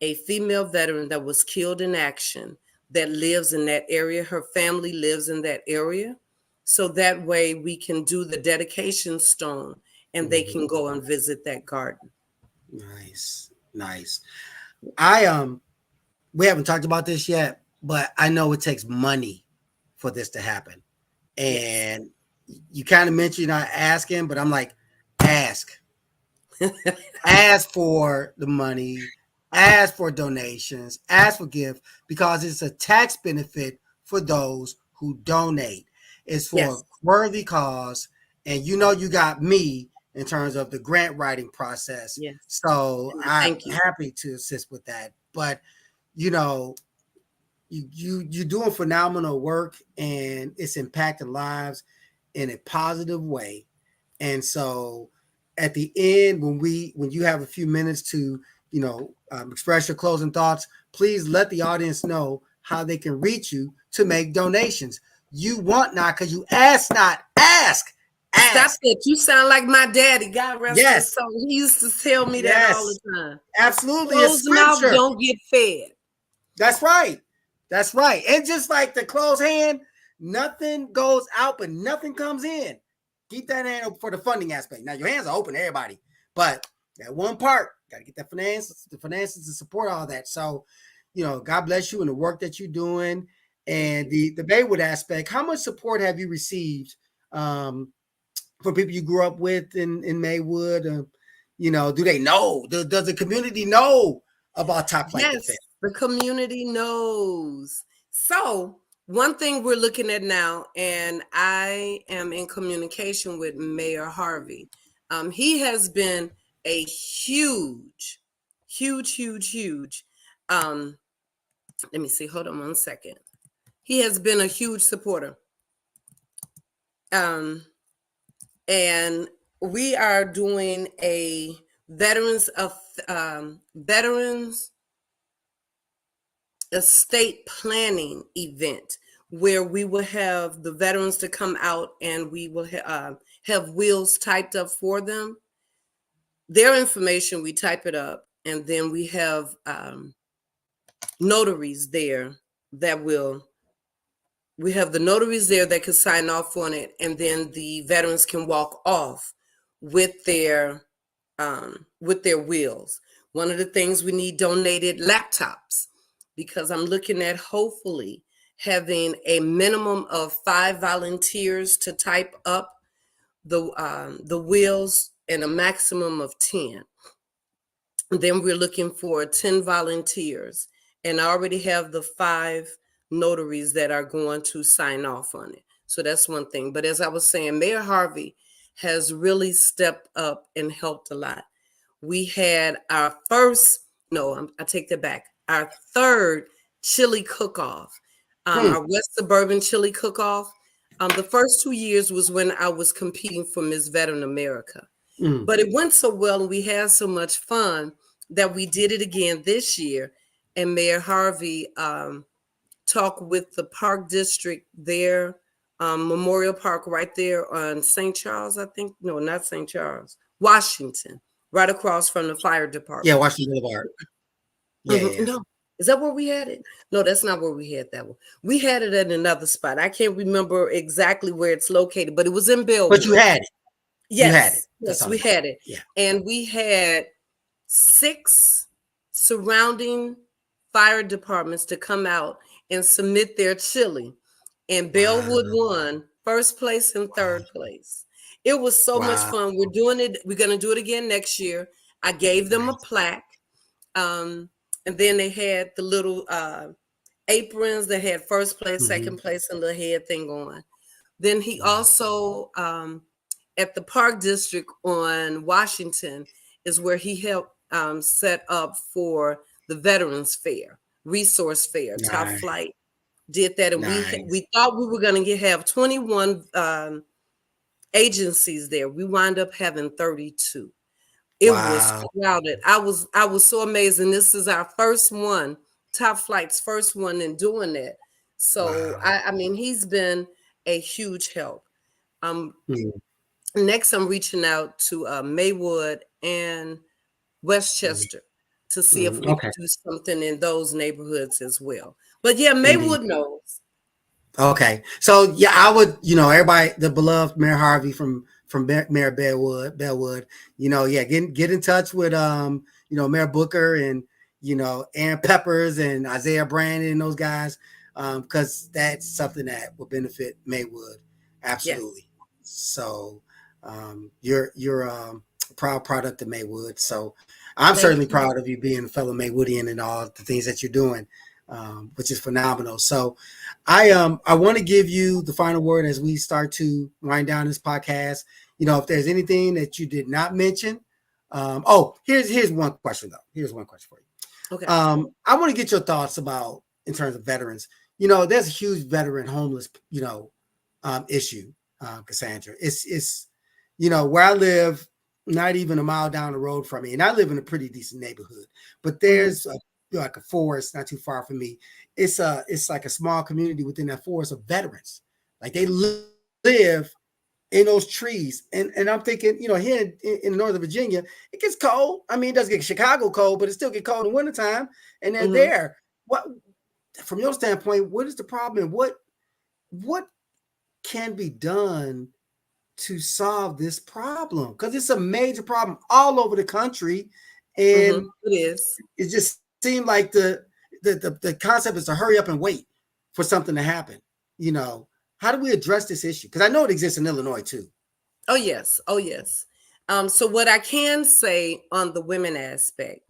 a female veteran that was killed in action that lives in that area. Her family lives in that area. So that way we can do the dedication stone and they can go and visit that garden. Nice. We haven't talked about this yet, but I know it takes money for this to happen. And you kind of mentioned not asking, but I'm like, ask. Ask for the money, ask for donations, ask for gift, because it's a tax benefit for those who donate. It's for a worthy cause. And you got me in terms of the grant writing process. Yes. So I'm happy to assist with that. But you're doing phenomenal work, and it's impacting lives in a positive way. And so at the end, when you have a few minutes to express your closing thoughts, please let the audience know how they can reach you to make donations. You want not, because you ask not, ask. Stop it. You sound like my daddy. God rest his soul. He used to tell me that all the time. Absolutely. Closed mouth don't get fed. That's right. And just like the closed hand, nothing goes out, but nothing comes in. Keep that hand open for the funding aspect. Now your hands are open to everybody, but that one part, got to get the finances to support all that. So, God bless you and the work that you're doing. And the Maywood aspect, how much support have you received for people you grew up with in Maywood? Do they know? Does the community know about Top Flight Defense? Yes, the community knows. So one thing we're looking at now, and I am in communication with Mayor Harvey. He has been a huge. Let me see. Hold on 1 second. He has been a huge supporter. And we are doing a veterans estate planning event where we will have the veterans to come out, and we will have wills typed up for them. Their information, we type it up, and then we have notaries there that can sign off on it, and then the veterans can walk off with their wills. One of the things, we need donated laptops, because I'm looking at hopefully having a minimum of 5 volunteers to type up the wills, and a maximum of 10. Then we're looking for 10 volunteers, and I already have the 5 notaries that are going to sign off on it. So that's one thing. But as I was saying, Mayor Harvey has really stepped up and helped a lot. We had our our third chili cook-off, our West Suburban chili cook-off. The first 2 years was when I was competing for Miss Veteran America. But it went so well, and we had so much fun that we did it again this year. And Mayor Harvey talked with the park district there, Memorial Park right there on St. Charles, I think. No, not St. Charles. Washington, right across from the fire department. Yeah, Washington Boulevard. No, Is that where we had it? No, that's not where we had that one. We had it at another spot. I can't remember exactly where it's located, but it was in But you Bellwood. had it. You had it. Yes, That's yes, all we that matters. had it. Yeah. And we had 6 surrounding fire departments to come out and submit their chili. And Bellwood Wow. won first place and third place. It was so much Wow. fun. We're doing it. We're going to do it again next year. I gave them a Nice. plaque. And then they had the little aprons that had first place, second place, and the head thing on. Then he also, at the Park District on Washington, is where he helped set up for the Veterans Fair, Resource Fair. Top Nice. Flight did that, and Nice. we thought we were going to have 21 agencies there. We wound up having 32. It was Wow. crowded. I was so amazed, and this is our first one, Top Flight's first one in doing that. So Wow. I mean, he's been a huge help. Hmm. Next, I'm reaching out to Maywood and Westchester to see if we Okay. can do something in those neighborhoods as well. But yeah, Indeed. Maywood knows. Okay. So yeah, I would, everybody, the beloved Mayor Harvey from Mayor Bellwood, yeah, get in touch with Mayor Booker and Aaron Peppers and Isaiah Brandon and those guys, because that's something that will benefit Maywood. Absolutely. Yes. So you're a proud product of Maywood. So I'm Thank certainly you. proud of you being a fellow Maywoodian and all the things that you're doing, which is phenomenal. So I want to give you the final word as we start to wind down this podcast. If there's anything that you did not mention, here's one question though. Here's one question for you. Okay. I want to get your thoughts about in terms of veterans. There's a huge veteran homeless, issue, Cassandra. It's where I live, not even a mile down the road from me, and I live in a pretty decent neighborhood. But there's like a forest not too far from me. It's like a small community within that forest of veterans. Like they live in those trees. And I'm thinking, here in Northern Virginia, it gets cold. I mean, it doesn't get Chicago cold, but it still get cold in the wintertime. And they're there. What, from your standpoint, what is the problem? And what can be done to solve this problem? Because it's a major problem all over the country. And it is. It just seemed like the concept is to hurry up and wait for something to happen. How do we address this issue? Because I know it exists in Illinois too. Oh yes. So what I can say on the women aspect,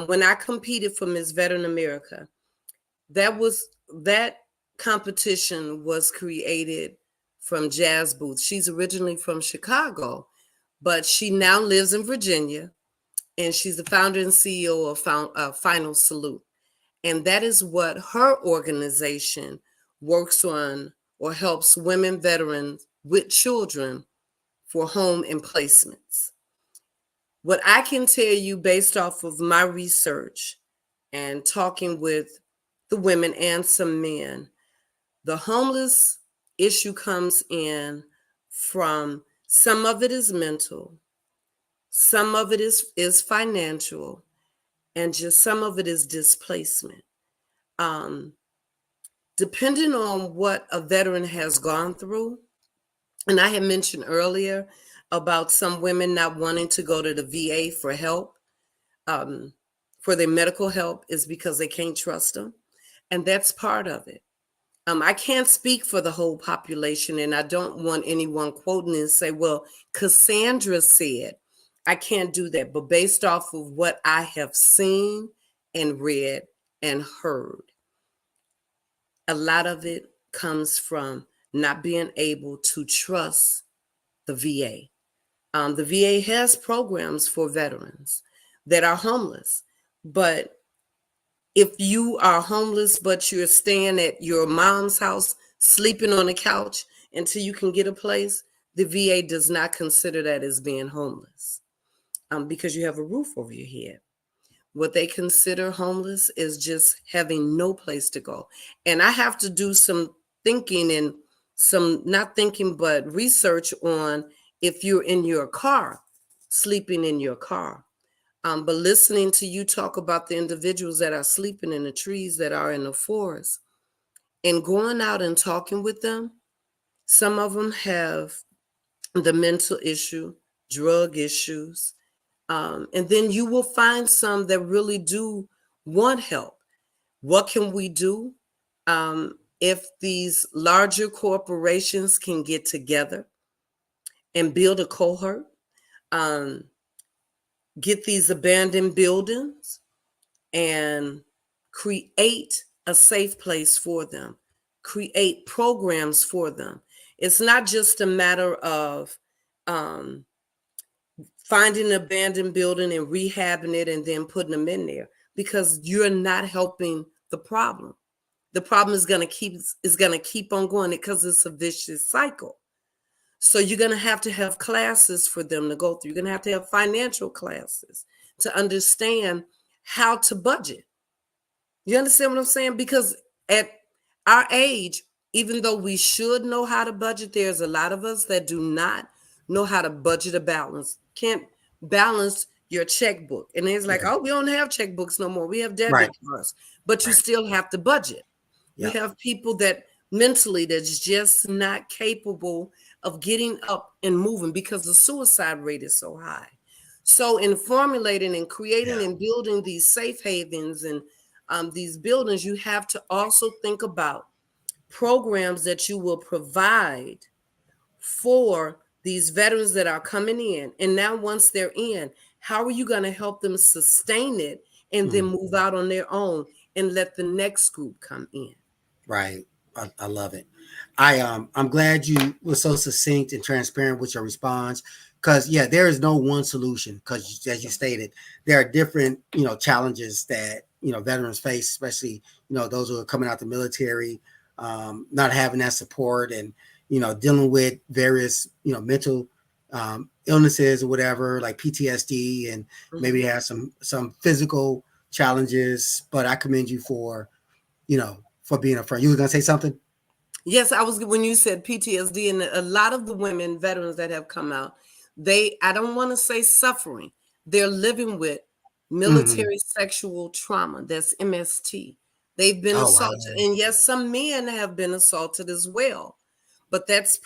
when I competed for Miss Veteran America, that competition was created from Jazz Booth. She's originally from Chicago, but she now lives in Virginia, and she's the founder and CEO of Final Salute. And that is what her organization works on, or helps women veterans with children for home and placements. What I can tell you based off of my research and talking with the women and some men, the homeless issue comes in from, some of it is mental, some of it is financial, and just some of it is displacement. Depending on what a veteran has gone through, and I had mentioned earlier about some women not wanting to go to the VA for help, for their medical help, is because they can't trust them. And that's part of it. I can't speak for the whole population, and I don't want anyone quoting and say, well, Cassandra said. I can't do that. But based off of what I have seen and read and heard, a lot of it comes from not being able to trust the VA. The VA has programs for veterans that are homeless, but if you are homeless, but you're staying at your mom's house, sleeping on a couch until you can get a place, the VA does not consider that as being homeless, because you have a roof over your head. What they consider homeless is just having no place to go. And I have to do some thinking and some, not thinking, but research on if you're in your car, sleeping in your car. But listening to you talk about the individuals that are sleeping in the trees that are in the forest and going out and talking with them, some of them have the mental issue, drug issues. And then you will find some that really do want help. What can we do? If these larger corporations can get together and build a cohort, um, get these abandoned buildings and create a safe place for them, create programs for them. It's not just a matter of um, finding an abandoned building and rehabbing it and then putting them in there, because you're not helping the problem. The problem is going to keep on going because it's a vicious cycle. So you're going to have classes for them to go through. You're going to have financial classes to understand how to budget. You understand what I'm saying? Because at our age, even though we should know how to budget, there's a lot of us that do not know how to budget a balance. Can't balance your checkbook. And it's like, oh, we don't have checkbooks no more. We have debit cards, but you still have to budget. We have people that mentally that's just not capable of getting up and moving because the suicide rate is so high. So in formulating and creating and building these safe havens and these buildings, you have to also think about programs that you will provide for these veterans that are coming in. And now once they're in, how are you going to help them sustain it and then move out on their own and let the next group come in? Right. I love it. I'm glad you were so succinct and transparent with your response, because there is no one solution, because as you stated, there are different challenges that veterans face, especially those who are coming out the military, not having that support, and dealing with various mental illnesses or whatever, like PTSD, and maybe have some physical challenges. But I commend you for for being a friend. You were gonna say something? Yes, I was, when you said PTSD, and a lot of the women veterans that have come out, I don't want to say suffering, they're living with military sexual trauma. That's MST. They've been assaulted. Wow. And yes, some men have been assaulted as well. But that's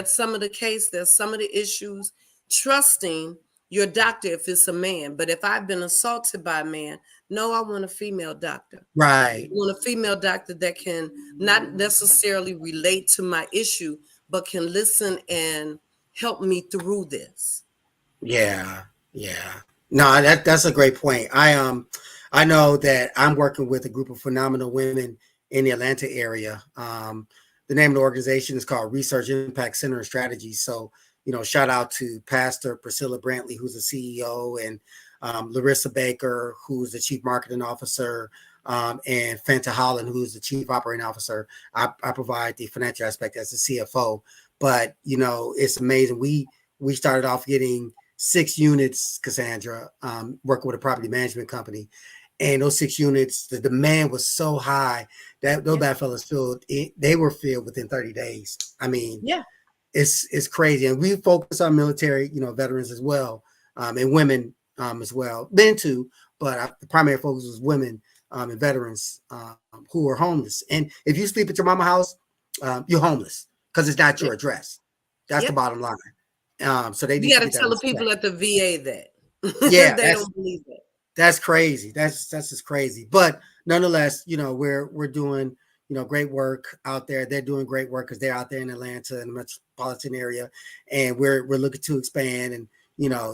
some of the case, there's some of the issues. Trusting your doctor if it's a man. But if I've been assaulted by a man, no, I want a female doctor. Right. I want a female doctor that can not necessarily relate to my issue, but can listen and help me through this. Yeah. No, that's a great point. I know that I'm working with a group of phenomenal women in the Atlanta area. The name of the organization is called Research Impact Center and Strategy. So, shout out to Pastor Priscilla Brantley, who's the CEO, and Larissa Baker, who's the Chief Marketing Officer, and Fanta Holland, who's the Chief Operating Officer. I provide the financial aspect as the CFO. But, it's amazing. We started off getting 6 units, Cassandra, working with a property management company. And those 6 units, the demand was so high that those bad fellas they were filled within 30 days. I mean, it's crazy. And we focus on military, veterans as well, and women as well, men too. But the primary focus was women and veterans who are homeless. And if you sleep at your mama's house, you're homeless because it's not your address. That's the bottom line. So they you got to tell the people at the VA that. Yeah, they don't believe that. That's crazy. That's just crazy. But nonetheless, we're doing great work out there. They're doing great work because they're out there in Atlanta and the metropolitan area, and we're looking to expand. And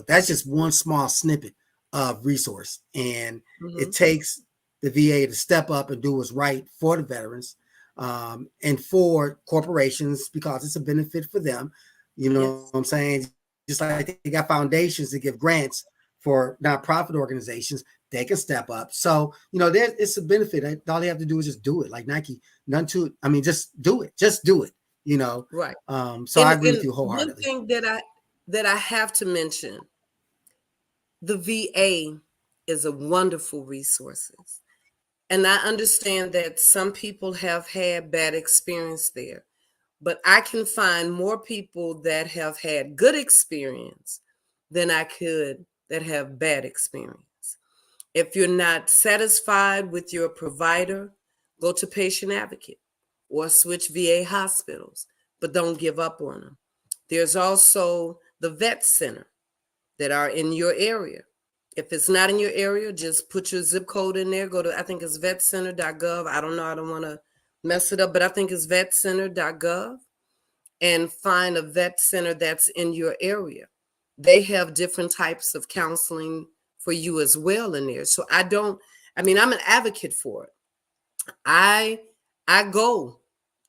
that's just one small snippet of resource, and it takes the VA to step up and do what's right for the veterans, and for corporations, because it's a benefit for them. You know what I'm saying? Just like they got foundations to give grants for nonprofit organizations, they can step up. So, it's a benefit. All they have to do is just do it. Like Nike, just do it. Just do it, Right. So I agree with you wholeheartedly. One thing that I have to mention, the VA is a wonderful resource. And I understand that some people have had bad experience there, but I can find more people that have had good experience than I could that have bad experience. If you're not satisfied with your provider, go to patient advocate or switch VA hospitals, but don't give up on them. There's also the vet center that are in your area. If it's not in your area, just put your zip code in there. Go to, I think it's vetcenter.gov. I don't know. I don't want to mess it up, but I think it's vetcenter.gov, and find a vet center that's in your area. They have different types of counseling for you as well in there. So I'm an advocate for it. I go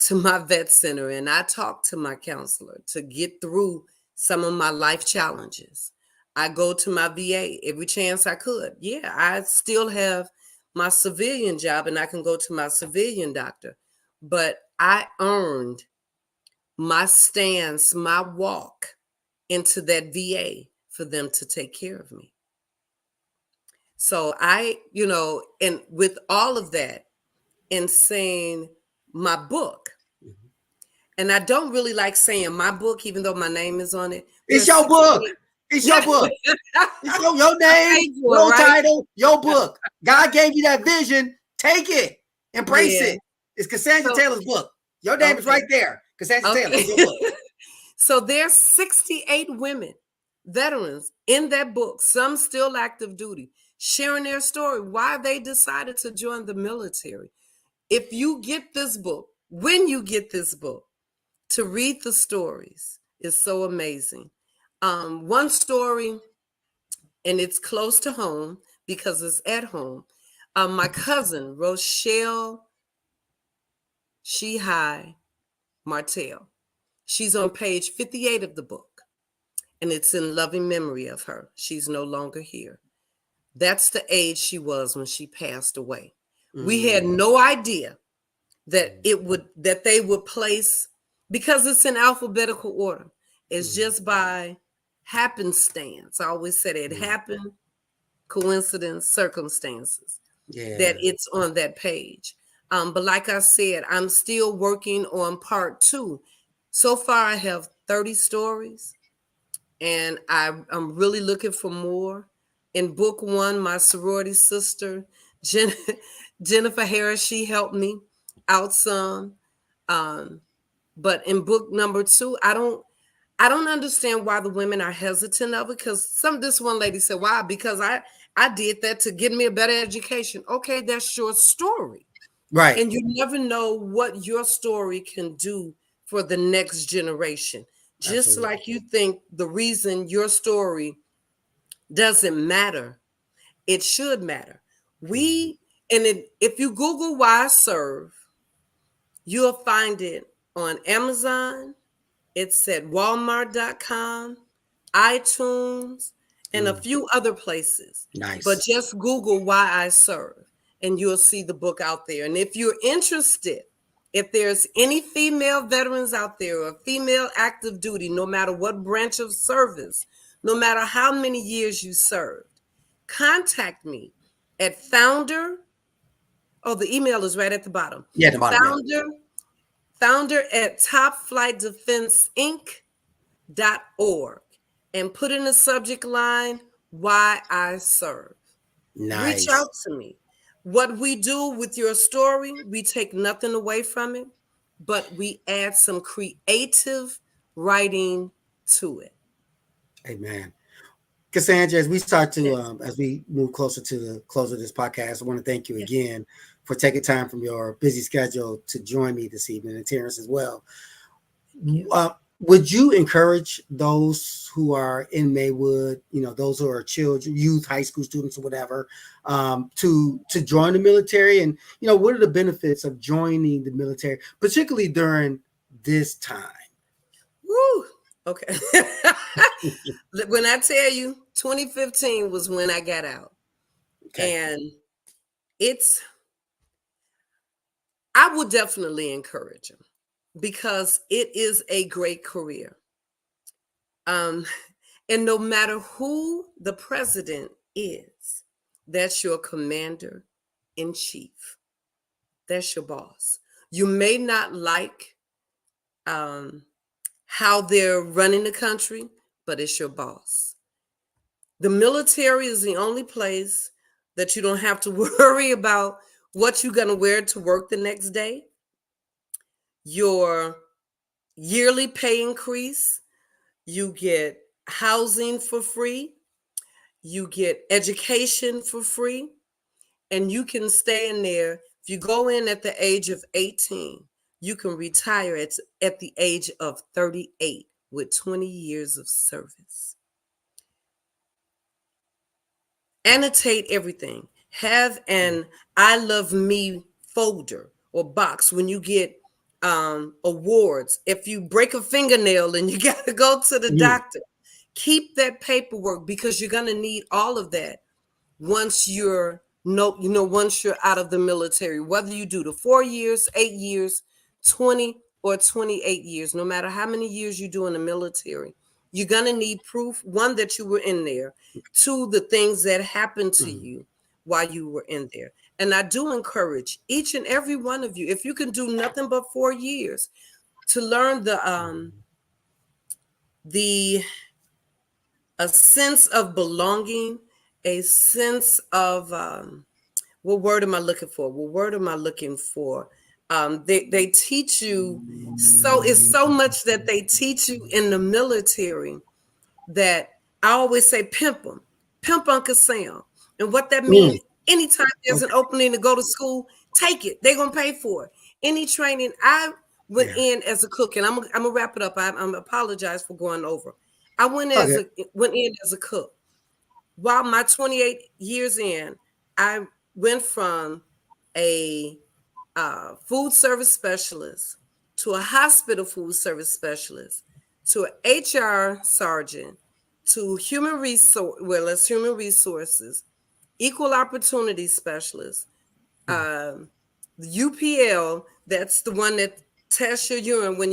to my vet center and I talk to my counselor to get through some of my life challenges. I go to my VA every chance I could. Yeah, I still have my civilian job and I can go to my civilian doctor, but I earned my stance, my walk into that VA for them to take care of me. So and with all of that, in saying my book, and I don't really like saying my book, even though my name is on it. It's your book. It's your book. It's your name, your title, your book. God gave you that vision. Take it. Embrace it. It's Cassondra Taylor's book. Your name is right there. Cassondra Taylor. It's your book. So there's 68 women, veterans, in that book, some still active duty, sharing their story, why they decided to join the military. If you get this book, when you get this book, to read the stories is so amazing. One story, and it's close to home because it's at home. My cousin, Rochelle Shehai Martell, she's on page 58 of the book, and it's in loving memory of her. She's no longer here. That's the age she was when she passed away. We had no idea that they would place, because it's in alphabetical order. It's just by happenstance. I always said it happened, coincidence, circumstances, that it's on that page. But like I said, I'm still working on part 2. So far, I have 30 stories, and I'm really looking for more. In book 1, my sorority sister, Jennifer Harris, she helped me out some. But in book number 2, I don't understand why the women are hesitant of it, because this one lady said, why? Because I did that to get me a better education. Okay, that's your story. Right. And you never know what your story can do for the next generation. Just like you think the reason your story doesn't matter, it should matter. If you Google why I serve, you'll find it on Amazon. It's at Walmart.com, iTunes, and a few other places. Nice. But just Google why I serve, and you'll see the book out there. And if you're interested, if there's any female veterans out there or female active duty, no matter what branch of service, no matter how many years you served, contact me at founder. Oh, the email is right at the bottom. Yeah, the bottom. Founder at topflightdefenseinc.org, and put in the subject line, why I serve. Nice. Reach out to me. What we do with your story, we take nothing away from it, but we add some creative writing to it. Amen. Cassondra, as we start to, as we move closer to the close of this podcast, I want to thank you again for taking time from your busy schedule to join me this evening, and Terrence as well. Would you encourage those who are in Maywood, those who are children, youth, high school students, or whatever, to join the military? And, what are the benefits of joining the military, particularly during this time? Woo! Okay. When I tell you 2015 was when I got out. Okay. And I would definitely encourage them, because it is a great career. And no matter who the president is, that's your commander in chief. That's your boss. You may not like how they're running the country, but it's your boss. The military is the only place that you don't have to worry about what you're going to wear to work the next day, your yearly pay increase, you get housing for free, you get education for free, and you can stay in there. If you go in at the age of 18, you can retire at the age of 38 with 20 years of service. Annotate everything. Have an I love me folder or box when you get awards. If you break a fingernail and you got to go to the doctor, keep that paperwork, because you're going to need all of that once you're once you're out of the military, whether you do the 4 years, 8 years, 20 or 28 years, no matter how many years you do in the military, you're going to need proof, one, that you were in there, two, the things that happened to you while you were in there. And I do encourage each and every one of you, if you can do nothing but 4 years, to learn a sense of belonging, a sense of what word am I looking for? What word am I looking for? They teach you, so it's so much that they teach you in the military that I always say pimp them, pimp Uncle Sam. And what that means, anytime there's an opening to go to school, take it. They're going to pay for it. Any training, I went in as a cook, and I'm going to wrap it up. I'm apologize for going over. I went in as a cook. While my 28 years in, I went from a food service specialist to a hospital food service specialist to an HR sergeant to human resources, equal opportunity specialist, the UPL. That's the one that tests your urine when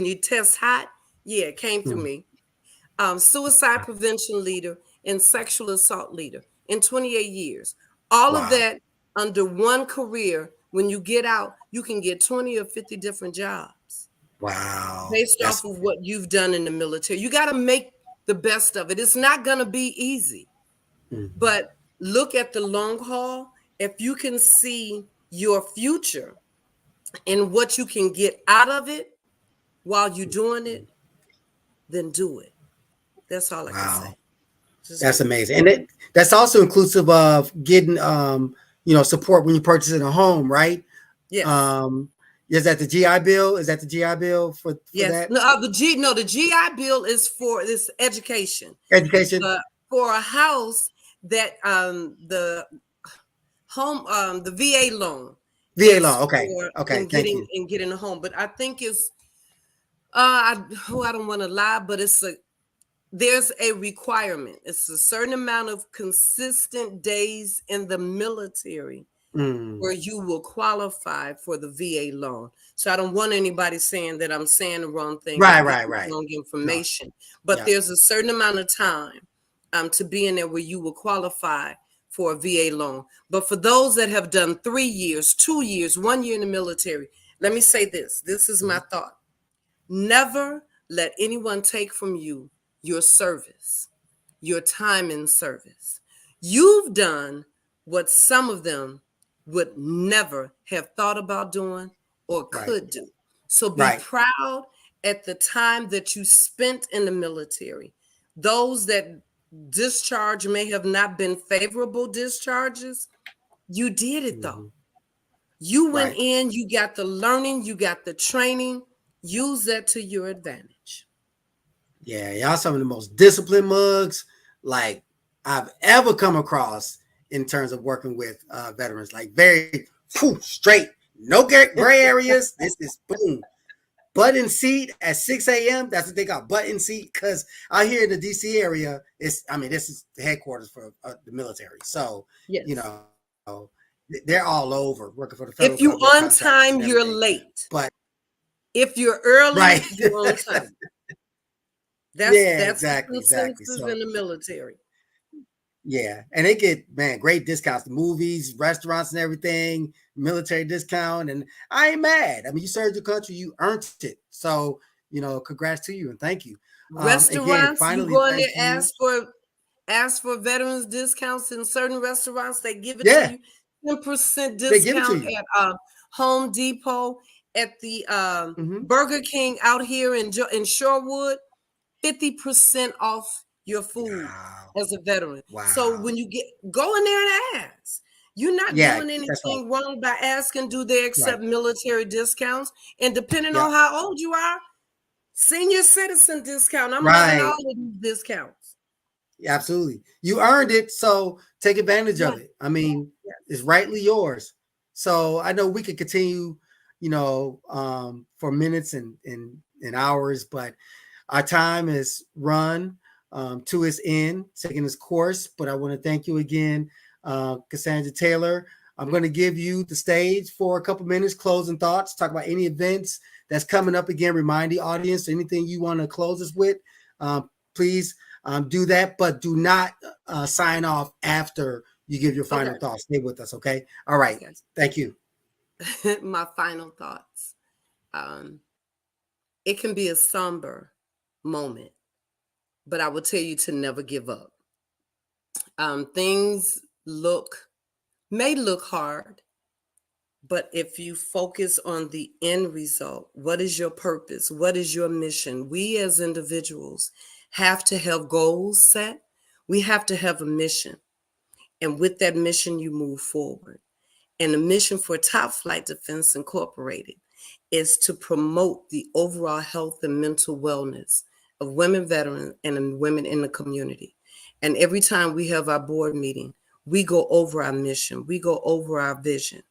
you test hot. Yeah, it came through me. Suicide prevention leader and sexual assault leader in 28 years. All of that under one career. When you get out, you can get 20 or 50 different jobs. Wow. Based off of what you've done in the military. You got to make the best of it. It's not going to be easy. But look at the long haul. If you can see your future and what you can get out of it while you're doing it, then do it. That's all I can say. That's amazing. And that's also inclusive of getting support when you purchase in a home, right? Yes. Is that the GI Bill? Is that the GI Bill for that? No, the GI Bill is for this education. Education. For a house that the VA loan. VA loan. Okay. Getting a home. But I think it's I don't want to lie, but there's a requirement. It's a certain amount of consistent days in the military where you will qualify for the VA loan. So I don't want anybody saying that I'm saying the wrong thing. Right. Wrong information. But there's a certain amount of time to be in there where you will qualify for a VA loan. But for those that have done 3 years, 2 years, 1 year in the military, let me say this. This is my thought. Never let anyone take from you your service, your time in service. You've done what some of them would never have thought about doing or could do. So be proud at the time that you spent in the military. Those that discharge may have not been favorable discharges, you did it though. You went in, you got the learning, you got the training. Use that to your advantage. Yeah, y'all some of the most disciplined mugs like I've ever come across in terms of working with veterans. Like very straight, no gray areas. This is boom. Button seat at 6 a.m. That's what they got, button seat. Because out here in the DC area, this is the headquarters for the military. So, they're all over working for the federal government. If you're on time, you're late. But if you're early, you're on time. That's exactly. So, in the military. Yeah, and they get great discounts, the movies, restaurants, and everything, military discount. And I ain't mad. I mean, you served your country, you earned it. So congrats to you and thank you. Restaurants, again, finally, you go in there, ask for veterans discounts in certain restaurants. They give it Yeah. to you. 10% They give it to discount you. at Home Depot, at the Mhm. Burger King out here in Shorewood. 50% off your food Wow. as a veteran. So Wow. when you go in there and ask, you're not Yeah, doing that's right. anything wrong by asking, do they accept Right. military discounts? And depending Yeah. on how old you are, senior citizen discount. I'm loving Right. all of these discounts. Absolutely. You earned it, so take advantage Yeah. of it. I mean, Yes. it's rightly yours. So I know we could continue, for minutes and hours, but our time is run to its end, taking its course. But I want to thank you again, Cassondra Taylor. I'm going to give you the stage for a couple minutes, closing thoughts, talk about any events that's coming up again, remind the audience anything you want to close us with. Please do that, but do not sign off after you give your final thoughts. Stay with us, okay? All right. Okay. Thank you. My final thoughts. It can be a somber moment, but I will tell you to never give up. Things may look hard, but if you focus on the end result, what is your purpose? What is your mission? We as individuals have to have goals set. We have to have a mission. And with that mission, you move forward. And the mission for Top Flight Defense Incorporated is to promote the overall health and mental wellness of women veterans and women in the community. And every time we have our board meeting, we go over our mission, we go over our vision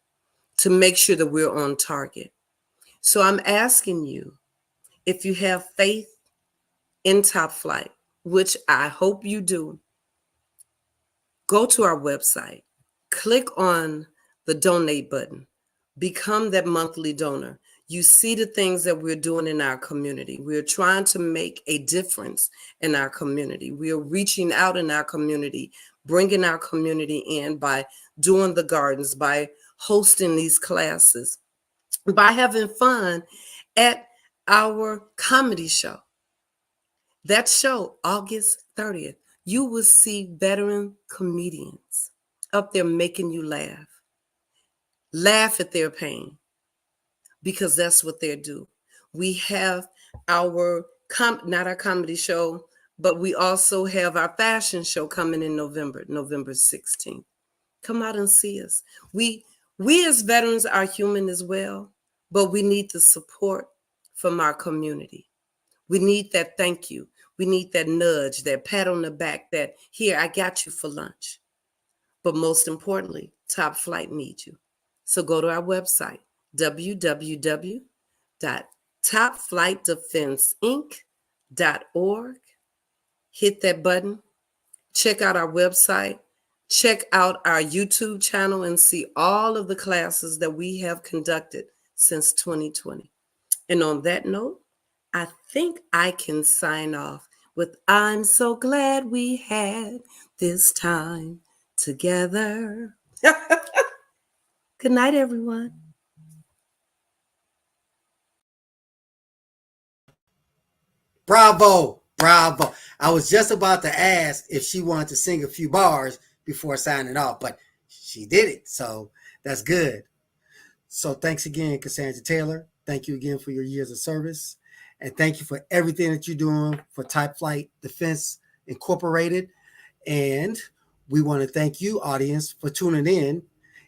to make sure that we're on target. So I'm asking you, if you have faith in Top Flight, which I hope you do, go to our website, click on the donate button, become that monthly donor. You see the things that we're doing in our community. We're trying to make a difference in our community. We are reaching out in our community, bringing our community in by doing the gardens, by hosting these classes, by having fun at our comedy show. That show, August 30th, you will see veteran comedians up there making you laugh at their pain, because that's what they do. We have our, not our comedy show, but we also have our fashion show coming in November 16th. Come out and see us. We as veterans are human as well, but we need the support from our community. We need that thank you. We need that nudge, that pat on the back, that here, I got you for lunch. But most importantly, Top Flight needs you. So go to our website, www.topflightdefenseinc.org. Hit that button. Check out our website. Check out our YouTube channel and see all of the classes that we have conducted since 2020. And on that note, I think I can sign off with, I'm so glad we had this time together. Good night, everyone. Bravo. Bravo. I was just about to ask if she wanted to sing a few bars before signing off, but she did it. So that's good. So thanks again, Cassondra Taylor. Thank you again for your years of service. And thank you for everything that you're doing for Top Flight Defense Incorporated. And we want to thank you, audience, for tuning in.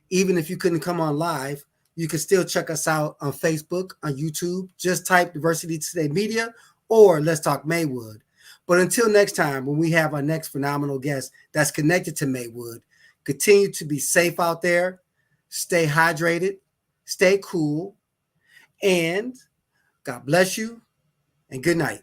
Even if you couldn't come on live, you can still check us out on Facebook, on YouTube. Just type Diversity Today Media or Let's Talk Maywood. But until next time, when we have our next phenomenal guest that's connected to Maywood, continue to be safe out there, stay hydrated, stay cool, and God bless you, and good night.